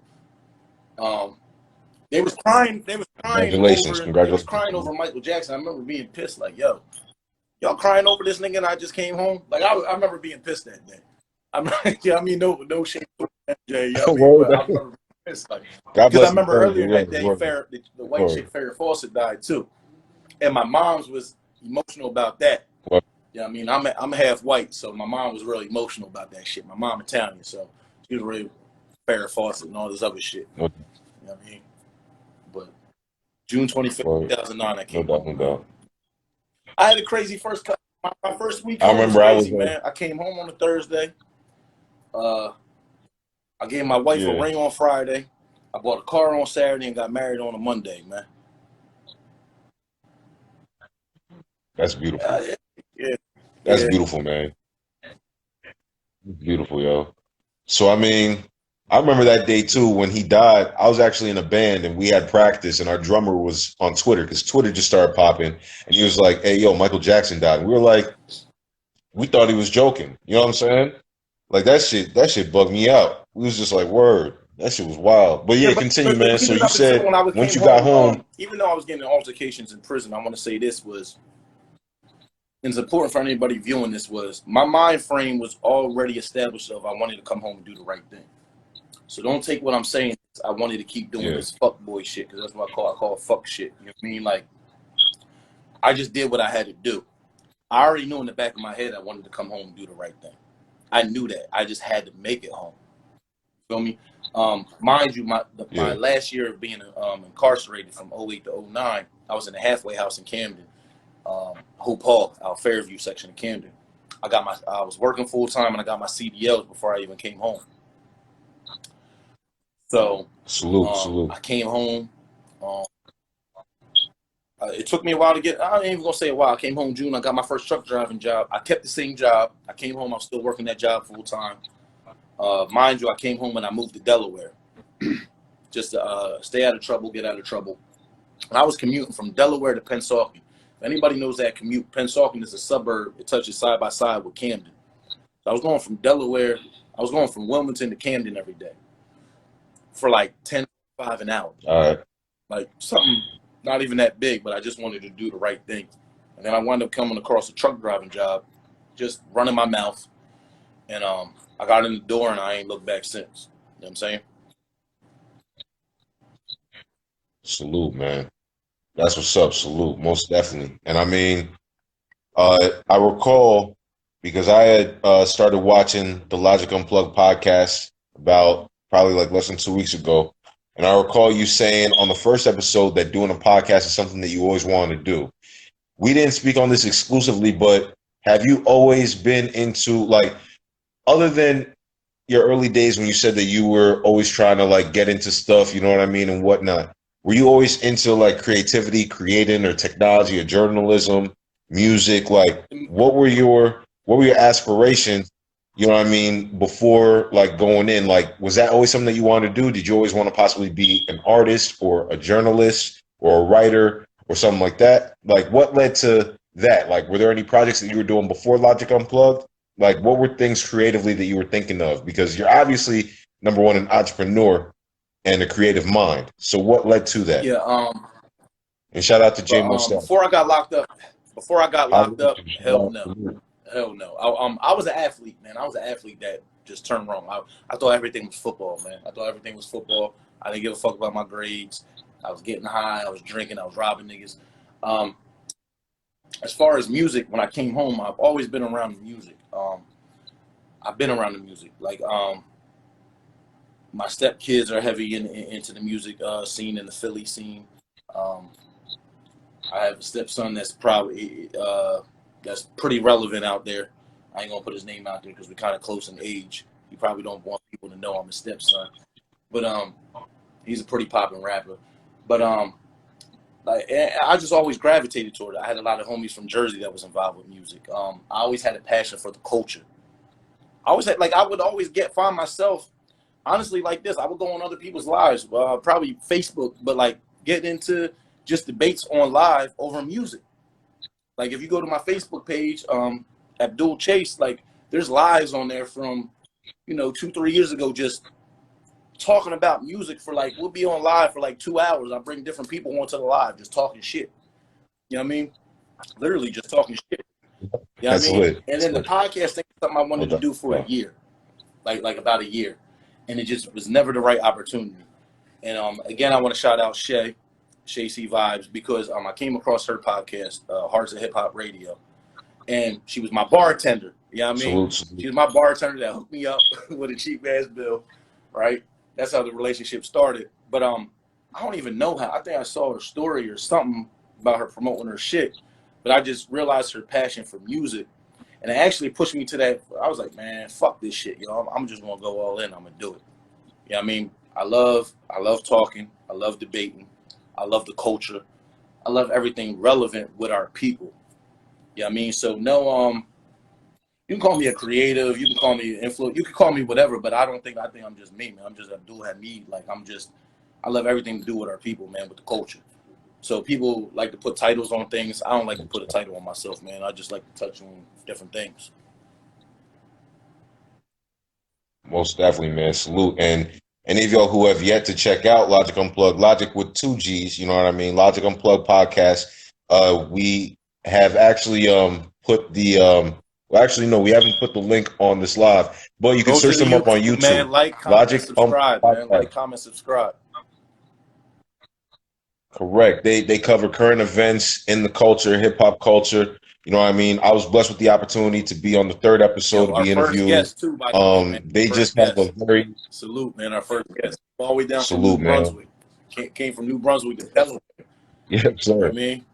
Um, they was crying. Congratulations. They was Congratulations. crying over Michael Jackson. I remember being pissed, like, yo, y'all crying over this nigga and I just came home. Like I remember being pissed that day. I'm like, yeah, I mean, no shame, Jay. You know what I mean? But I remember being pissed, like, God because I bless the remember earlier that day, word. the white chick Farrah Fawcett died too, and my mom's was emotional about that. What? Yeah, you know, I mean, I'm half white, so my mom was really emotional about that shit. My mom Italian, so she was really Farrah Fawcett and all this other shit. What? You know what I mean? But June 25th, 2009, I came home. No doubt. I had a crazy first cut. My first week I home was remember crazy, man. I came home on a Thursday. I gave my wife a ring on Friday. I bought a car on Saturday and got married on a Monday, man. That's beautiful. Yeah. That's beautiful, man. Beautiful, yo. So, I mean, I remember that day too when he died. I was actually in a band and we had practice, and our drummer was on Twitter because Twitter just started popping, and he was like, "Hey, yo, Michael Jackson died." And we were like, we thought he was joking. You know what I'm saying? Like that shit bugged me out. We was just like, "Word." That shit was wild. But yeah, continue, man. So you said when I once came you got home, even though I was getting altercations in prison, I want to say this was, and it's important for anybody viewing this, was my mind frame was already established of I wanted to come home and do the right thing. So don't take what I'm saying. I wanted to keep doing this fuck boy shit, because that's what I call it fuck shit. You know what I mean? Like, I just did what I had to do. I already knew in the back of my head I wanted to come home and do the right thing. I knew that. I just had to make it home. Feel me? Mind you, my last year of being incarcerated from 08 to 09, I was in a halfway house in Camden, Hope Hall, our Fairview section of Camden. I was working full time and I got my CDLs before I even came home. So salute. I came home. It took me a while to get. I ain't even gonna say a while. I came home June. I got my first truck driving job. I kept the same job. I came home. I was still working that job full time. Mind you, I came home and I moved to Delaware, just to stay out of trouble, get out of trouble. And I was commuting from Delaware to Pennsauken. If anybody knows that commute, Pennsauken is a suburb. It touches side by side with Camden. So I was going from Delaware. I was going from Wilmington to Camden every day for like $10.05 an hour. All right. Like something not even that big, but I just wanted to do the right thing. And then I wound up coming across a truck driving job, just running my mouth. And I got in the door and I ain't looked back since. what I'm saying? Salute, man. That's what's up. Salute, most definitely. And I mean, I recall because I had started watching the Logic Unplugged podcast about probably like less than 2 weeks ago. And I recall you saying on the first episode that doing a podcast is something that you always wanted to do. We didn't speak on this exclusively, but have you always been into like, other than your early days when you said that you were always trying to like get into stuff, you know what I mean, and whatnot? Were you always into like creativity, creating, or technology, or journalism, music? Like, what were your aspirations? You know what I mean? Before like going in, like, was that always something that you wanted to do? Did you always want to possibly be an artist or a journalist or a writer or something like that? Like, what led to that? Like, were there any projects that you were doing before Logic Unplugged? Like, what were things creatively that you were thinking of? Because you're obviously number one, an entrepreneur and a creative mind. So what led to that? Yeah. And shout out to Jay But Mostel. before I got locked up, hell no. Hell no. I was an athlete, man. I was an athlete that just turned wrong. I thought everything was football, man. I thought everything was football. I didn't give a fuck about my grades. I was getting high. I was drinking. I was robbing niggas. As far as music, when I came home, I've always been around the music. I've been around the music. Like, my stepkids are heavy into the music scene and the Philly scene. I have a stepson that's probably that's pretty relevant out there. I ain't gonna put his name out there because we're kind of close in age. You probably don't want people to know I'm a stepson, but he's a pretty popping rapper. But like I just always gravitated toward it. I had a lot of homies from Jersey that was involved with music. I always had a passion for the culture. I always had I would always find myself honestly like this. I would go on other people's lives, probably Facebook, but like get into just debates on live over music. Like if you go to my Facebook page, Abdul Chase, like there's lives on there from 2-3 years ago, just talking about music for like, we'll be on live for like 2 hours. I bring different people onto the live, just talking shit. You know what I mean? Literally just talking shit. You know what I mean? Lit. And then the podcast thing is something I wanted to do for a year, like about a year, and it just was never the right opportunity. And again, I want to shout out Shay C Vibes, because I came across her podcast, Hearts of Hip Hop Radio, and she was my bartender. You know what I mean? Salute. She was my bartender that hooked me up with a cheap ass bill, right? That's how the relationship started. But I don't even know how. I think I saw her story or something about her promoting her shit, but I just realized her passion for music, and it actually pushed me to that. I was like, man, fuck this shit, yo. I'm just gonna go all in. I'm gonna do it. You know what I mean? I love talking. I love debating. I love the culture. I love everything relevant with our people. You know what I mean? So no, you can call me a creative, you can call me an influencer, you can call me whatever, but I think I'm just me, man. I'm just Abdul Hamid. Like I love everything to do with our people, man, with the culture. So people like to put titles on things. I don't like to put a title on myself, man. I just like to touch on different things. Most definitely, man. Salute. And any of y'all who have yet to check out Logic Unplugged, Logic with 2 G's, you know what I mean? Logic Unplugged podcast. We have actually put the well, actually no, we haven't put the link on this live, but you can search them up on YouTube. Man, like, comment, subscribe, man. Like, comment, subscribe. Correct. They cover current events in the culture, hip hop culture. You know what I mean? I was blessed with the opportunity to be on the third episode, to be interviewed. Guest too, by the way, man. They just have a very salute, man. Our first guest, all the way down from New Brunswick. Came from New Brunswick to Delaware. Yeah, sir. You know what I mean?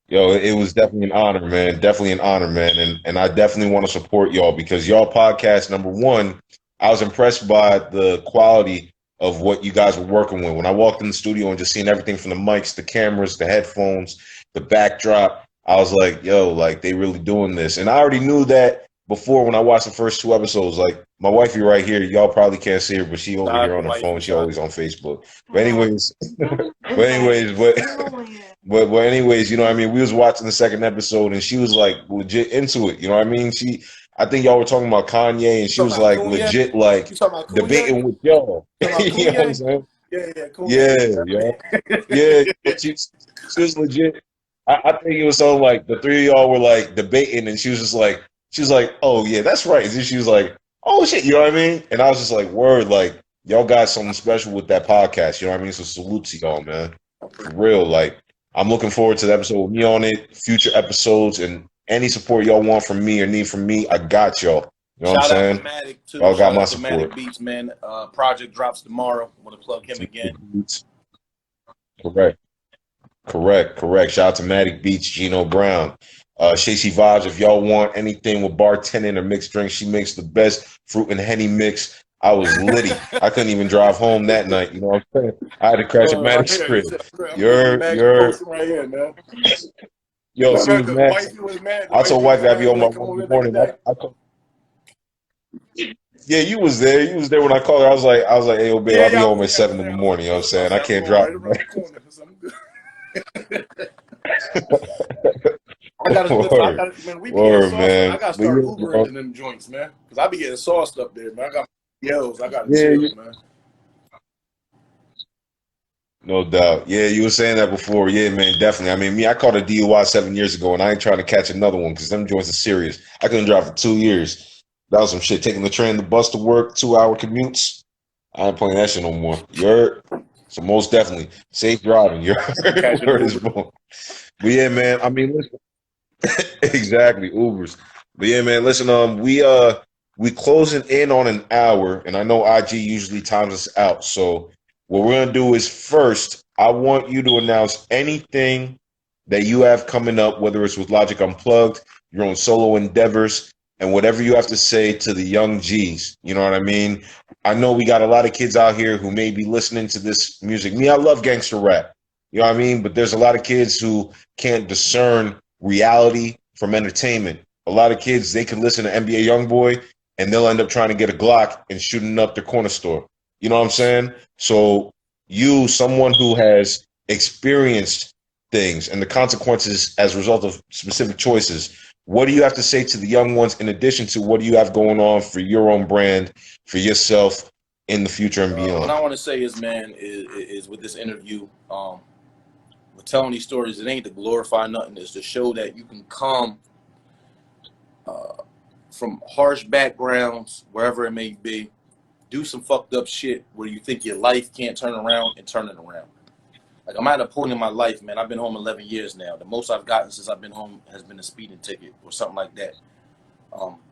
Yo, it was definitely an honor, man. Definitely an honor, man. And I definitely want to support y'all, because y'all podcast, number one, I was impressed by the quality of what you guys were working with. When I walked in the studio and just seeing everything from the mics, the cameras, the headphones, the backdrop, I was like, yo, like they really doing this. And I already knew that before when I watched the first 2 episodes. Like my wifey right here, y'all probably can't see her, but she over here on the phone. She always on Facebook. But anyways, but anyways, you know what I mean? We was watching the second episode and she was like legit into it. You know what I mean? I think y'all were talking about Kanye, and she was like legit like debating with y'all. You know what I'm saying? Yeah, cool. Yeah. She was legit. I think it was so like the three of y'all were like debating, and she was like, oh yeah, that's right. And then she was like, oh shit, you know what I mean? And I was just like, word, like y'all got something special with that podcast, you know what I mean? So salute to y'all, man. For real, like I'm looking forward to the episode with me on it, future episodes, and any support y'all want from me or need from me, I got y'all. You know what I'm Shout out to saying? Matic too. Y'all got Shout my out to Matic support. Beats, man. Project drops tomorrow. Want to plug him again. Correct. Correct. Shout out to Matic Beach, Gino Brown. Shacey Vibes, if y'all want anything with bartending or mixed drinks, she makes the best fruit and henny mix. I was litty. I couldn't even drive home that night. You know what I'm saying? I had to crash at Right Matic's here, you crib. said, I'm gonna be mad you posting right here, man. Yo, she was The mad. wifey was mad. The I told wifey wife was I'd be mad on when my I come way in home the the next morning. day. Yeah, you was there. You was there when I called her. I was like, hey, yo, babe, Yeah, I'll be yeah, I home was at there. 7 in the I was morning. You know what I'm I saying? I said, I'm can't going drive. right around the corner. So I'm good. I gotta listen. I Word. gotta, man. We be getting Word, sauce. I man. gotta But start yeah, Ubering bro. to them joints, man. Cause I be getting sauced up there, man. I got yells. I gotta Yeah, chill, man. no doubt. Yeah, you were saying that before. Yeah, man, definitely. I mean, me, I caught a DUI 7 years ago, and I ain't trying to catch another one because them joints are serious. I couldn't drive for 2 years. That was some shit. Taking the train, the bus to work, 2 hour commutes. I ain't playing that shit no more. You heard? So most definitely, safe driving. You I'm heard? catching Word is Uber. born. But yeah, man. I mean, listen. Exactly, Ubers. But yeah, man, listen, we closing in on an hour, and I know IG usually times us out. So what we're gonna do is first, I want you to announce anything that you have coming up, whether it's with Logic Unplugged, your own solo endeavors, and whatever you have to say to the young G's. You know what I mean? I know we got a lot of kids out here who may be listening to this music. Me, I love gangster rap. You know what I mean? But there's a lot of kids who can't discern reality from entertainment. A lot of kids, they can listen to NBA Youngboy and they'll end up trying to get a Glock and shooting up their corner store. You know what I'm saying? So you, someone who has experienced things and the consequences as a result of specific choices, what do you have to say to the young ones in addition to what do you have going on for your own brand, for yourself in the future and What beyond? I want to say is, man, is with this interview, with telling these stories, it ain't to glorify nothing. It's to show that you can come from harsh backgrounds, wherever it may be, do some fucked up shit where you think your life can't turn around and turn it around. Like I'm at a point in my life, man. I've been home 11 years now. The most I've gotten since I've been home has been a speeding ticket or something like that.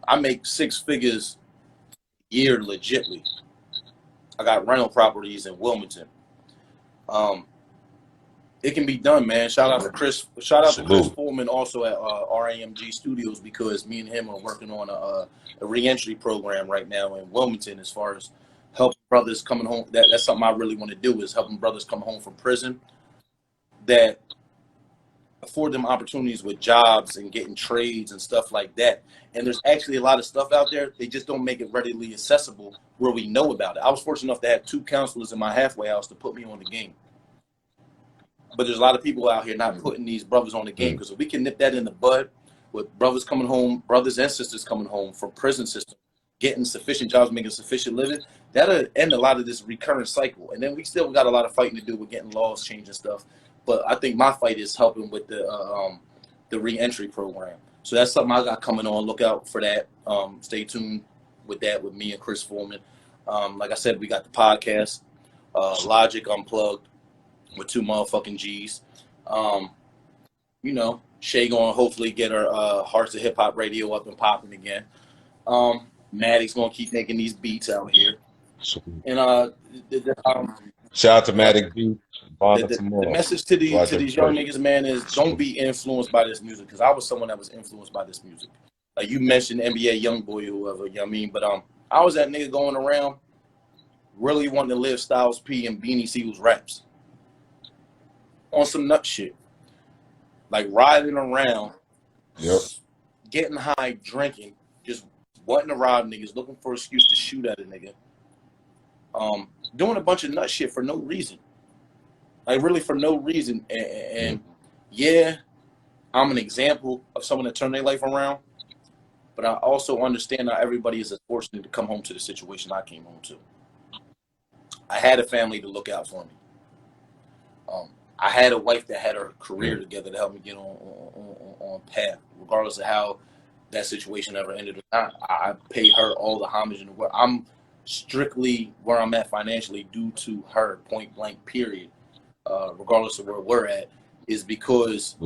I make 6 figures a year legitly. I got rental properties in Wilmington. Um, it can be done, man. Shout out to Chris. Shout out to Chris Salute. Foreman also at RAMG Studios because me and him are working on a reentry program right now in Wilmington as far as helping brothers coming home. That's something I really want to do is helping brothers come home from prison that afford them opportunities with jobs and getting trades and stuff like that. And there's actually a lot of stuff out there. They just don't make it readily accessible where we know about it. I was fortunate enough to have 2 counselors in my halfway house to put me on the game. But there's a lot of people out here not putting these brothers on the game because if we can nip that in the bud with brothers coming home, brothers and sisters coming home from prison system, getting sufficient jobs, making sufficient living, that'll end a lot of this recurrent cycle. And then we still got a lot of fighting to do with getting laws changed and stuff. But I think my fight is helping with the reentry program. So that's something I got coming on. Look out for that. Stay tuned with that with me and Chris Foreman. Like I said, we got the podcast, Logic Unplugged with 2 motherfucking G's. You know, Shay gonna hopefully get her Hearts of Hip Hop Radio up and popping again. Maddie's gonna keep making these beats out here. Salute. And Shout out to yep. Matic Beach, Bonda The tomorrow. message to Logic these young first. niggas, man, is don't be influenced by this music. Cause I was someone that was influenced by this music. Like you mentioned NBA Youngboy or whoever, you know what I mean? But I was that nigga going around really wanting to live Styles P and Beanie Siegels raps on some nut shit. Like riding around, Yep. getting high, drinking, just wanting to rob niggas, looking for an excuse to shoot at a nigga. Doing a bunch of nut shit for no reason. Like really for no reason. And yeah, I'm an example of someone that turned their life around. But I also understand not everybody is as fortunate to come home to the situation I came home to. I had a family to look out for me. I had a wife that had her career together to help me get on path, regardless of how that situation ever ended or not, I pay her all the homage in the world. I'm strictly where I'm at financially due to her, point blank, period. Regardless of where we're at, is because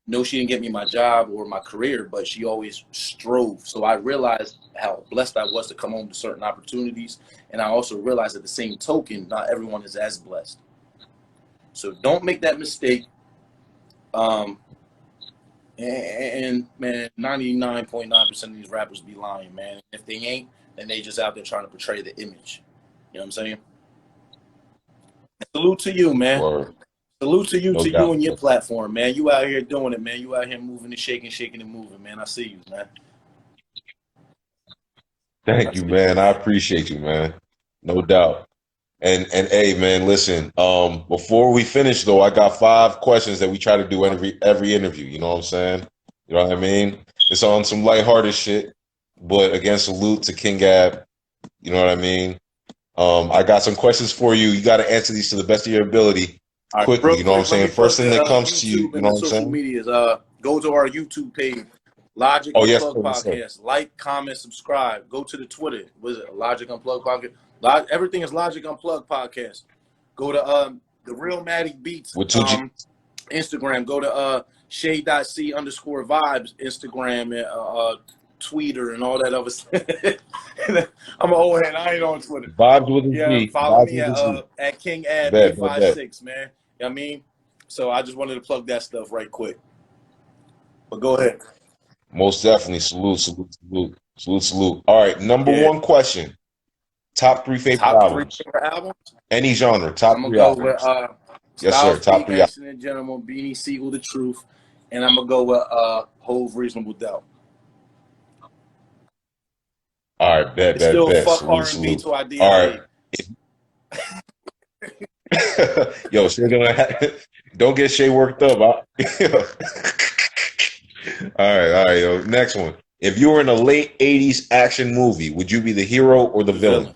no, she didn't get me my job or my career, but she always strove. So I realized how blessed I was to come home to certain opportunities. And I also realized at the same token, not everyone is as blessed. So don't make that mistake. And man, 99.9% of these rappers be lying, man. If they ain't, then they just out there trying to portray the image. You know what I'm saying? Salute to you, man. Word. Salute to No you doubt. and your platform, man. You out here doing it, man. You out here moving and shaking and moving, man. I see you, man. Thank you, man. I appreciate you, man. No doubt. And hey, man, listen. Before we finish though, I got 5 questions that we try to do every interview. You know what I'm saying? You know what I mean? It's on some lighthearted shit, but again, salute to King Ab. You know what I mean? I got some questions for you. You got to answer these to the best of your ability, All right, quickly. real You know what I'm quick, let me saying? First plug thing the that comes to you. YouTube You and know the what I'm social saying? medias. Go to our YouTube page, Logic Oh yes, Unplugged sir, yes, sir. Podcast. Like, comment, subscribe. Go to the Twitter. What is it? Logic Unplugged Podcast. Everything is Logic Unplugged Podcast. Go to the Real Matic Beats With 2G. Instagram. Go to shade.c_vibes Instagram and Twitter and all that other stuff. I'm an old head. I ain't on Twitter. Vibes with a Yeah, Z. follow Vibes me with a Z. at King Ab Bet, bet, bet. 856, man. You know what I mean? So I just wanted to plug that stuff right quick. But go ahead. Most definitely. Salute, salute, salute. Salute, salute. All right, number Yeah. 1 question. Top 3 favorite Top 3 albums. favorite albums? Any genre. Top I'm 3 gonna go albums. with Yes, sir. Styles Top P, 3 albums. Gangsta and Gentleman, Beanie Siegel, The Truth, and I'm gonna go with Hove, Reasonable Doubt. All right, bet, It's bet, still bet. fuck Salute, R&B salute. till I All right. DNA. Yo, Shay don't get Shay worked up. All right, yo. Next one. If you were in a late 80s action movie, would you be the hero or the villain?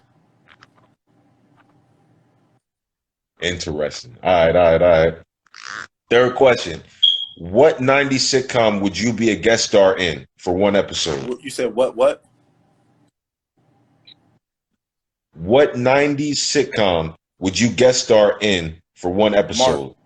Interesting. All right. Third question. What 90s sitcom would you be a guest star in for 1 episode? You said what? What? What 90s sitcom would you guest star in for 1 episode? Marvel.